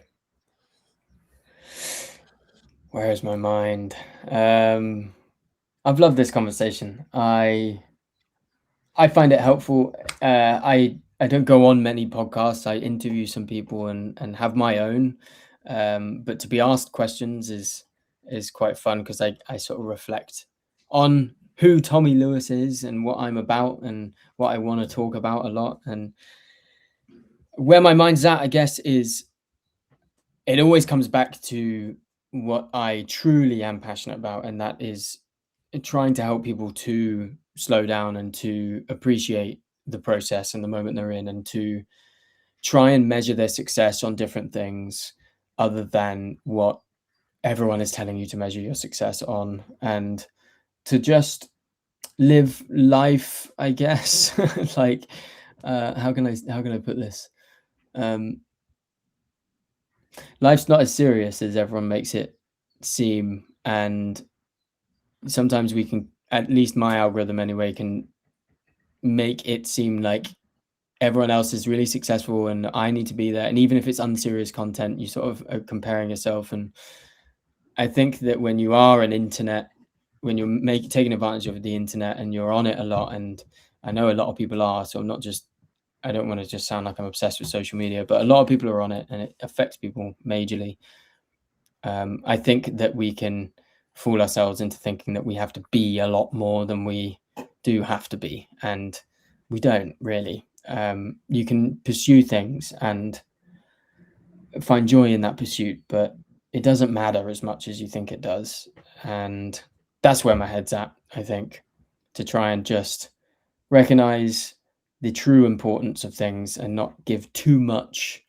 Where is my mind? I've loved this conversation. I find it helpful. I don't go on many podcasts. I interview some people and have my own. But to be asked questions is quite fun, because I sort of reflect on who Tommy Lewis is and what I'm about and what I want to talk about a lot. And where my mind's at, I guess, is it always comes back to what I truly am passionate about, and that is trying to help people to slow down and to appreciate the process and the moment they're in, and to try and measure their success on different things other than what everyone is telling you to measure your success on, and to just live life, I guess. Like, how can I put this? Life's not as serious as everyone makes it seem, and sometimes we can, at least my algorithm anyway, can make it seem like everyone else is really successful and I need to be there. And even if it's unserious content, you sort of are comparing yourself. And I think that when you are when you're taking advantage of the internet and you're on it a lot, and I know a lot of people are, so I don't want to just sound like I'm obsessed with social media, but a lot of people are on it and it affects people majorly. I think that we can fool ourselves into thinking that we have to be a lot more than we do have to be, and we don't really. You can pursue things and find joy in that pursuit, but it doesn't matter as much as you think it does. And that's where my head's at, I think, to try and just recognize the true importance of things and not give too much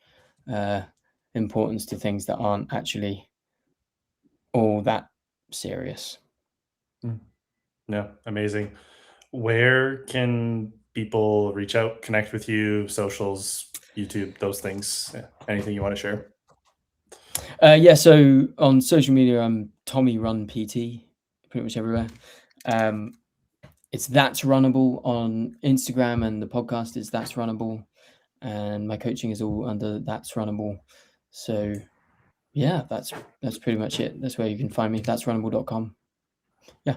importance to things that aren't actually all that serious. Yeah, amazing. Where can people reach out, connect with you, socials, YouTube, those things? Yeah. Anything you want to share? Yeah, so on social media, I'm Tommy Run PT, pretty much everywhere. It's That's Runnable on Instagram, and the podcast is That's Runnable, and my coaching is all under That's Runnable. So yeah, that's pretty much it. That's where you can find me. That'sRunnable.com. Yeah.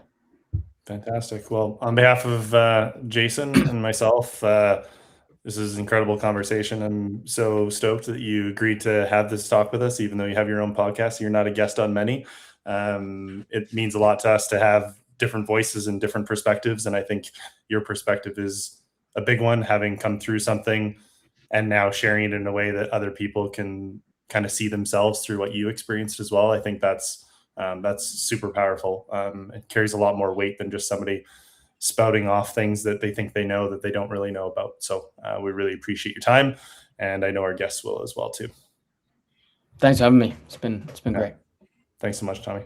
Fantastic. Well, on behalf of Jason and myself, this is an incredible conversation. I'm so stoked that you agreed to have this talk with us, even though you have your own podcast. You're not a guest on many. It means a lot to us to have different voices and different perspectives. And I think your perspective is a big one, having come through something and now sharing it in a way that other people can kind of see themselves through what you experienced as well. I think that's super powerful. It carries a lot more weight than just somebody spouting off things that they think they know that they don't really know about. So we really appreciate your time, and I know our guests will as well too. Thanks for having me. It's been great. Thanks so much, Tommy.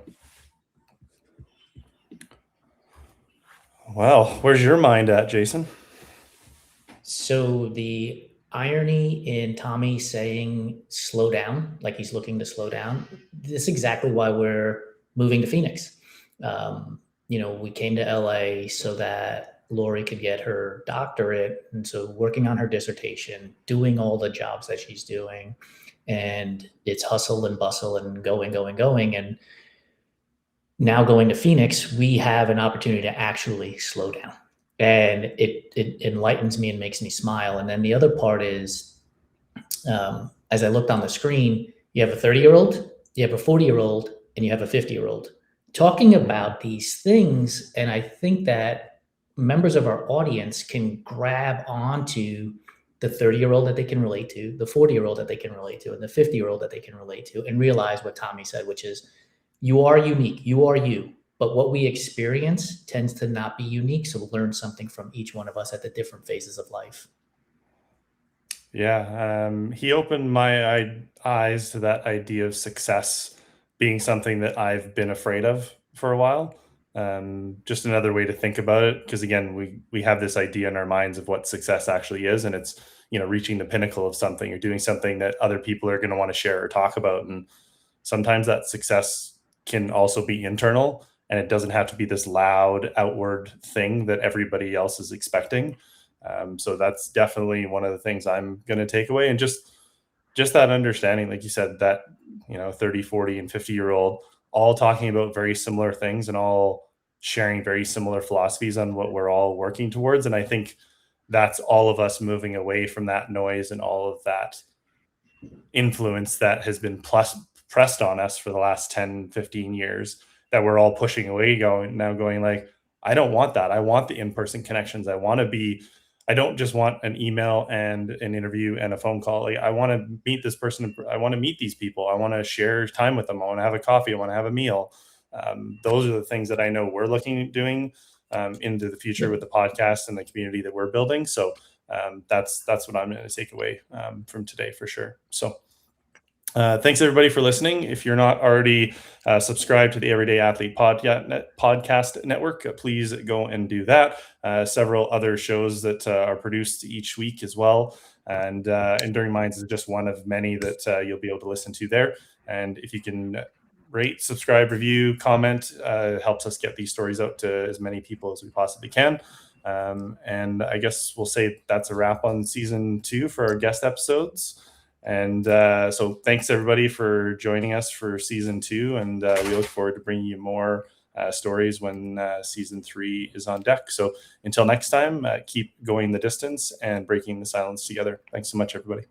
Well, where's your mind at, Jason? So the irony in Tommy saying slow down, like he's looking to slow down, this is exactly why we're moving to Phoenix. We came to LA so that Lori could get her doctorate. And so working on her dissertation, doing all the jobs that she's doing, and it's hustle and bustle and going. And now going to Phoenix, we have an opportunity to actually slow down. And it enlightens me and makes me smile. And then the other part is, as I looked on the screen, you have a 30-year-old, you have a 40-year-old, and you have a 50-year-old talking about these things. And I think that members of our audience can grab onto the 30-year-old that they can relate to, the 40-year-old that they can relate to, and the 50-year-old that they can relate to, and realize what Tommy said, which is, you are unique, you are you. But what we experience tends to not be unique. So we'll learn something from each one of us at the different phases of life. Yeah, he opened my eyes to that idea of success being something that I've been afraid of for a while. Just another way to think about it, because again, we have this idea in our minds of what success actually is, and it's reaching the pinnacle of something or doing something that other people are going to want to share or talk about. And sometimes that success can also be internal, and it doesn't have to be this loud outward thing that everybody else is expecting. So that's definitely one of the things I'm going to take away. And just that understanding, like you said, that 30, 40 and 50-year-old all talking about very similar things and all sharing very similar philosophies on what we're all working towards. And I think that's all of us moving away from that noise and all of that influence that has been pressed on us for the last 10, 15 years, that we're all pushing away, going like, I don't want that. I want the in-person connections. I don't just want an email and an interview and a phone call. Like, I want to meet this person. I want to meet these people. I want to share time with them. I want to have a coffee. I want to have a meal. Those are the things that I know we're looking at doing into the future with the podcast and the community that we're building. So that's what I'm going to take away from today for sure. So Thanks everybody for listening. If you're not already subscribed to the Everyday Athlete podcast network, please go and do that. Several other shows that are produced each week as well. And Enduring Minds is just one of many that you'll be able to listen to there. And if you can rate, subscribe, review, comment, helps us get these stories out to as many people as we possibly can. And I guess we'll say that's a wrap on season 2 for our guest episodes. And so thanks everybody for joining us for season 2. And we look forward to bringing you more stories when season 3 is on deck. So until next time, keep going the distance and breaking the silence together. Thanks so much, everybody.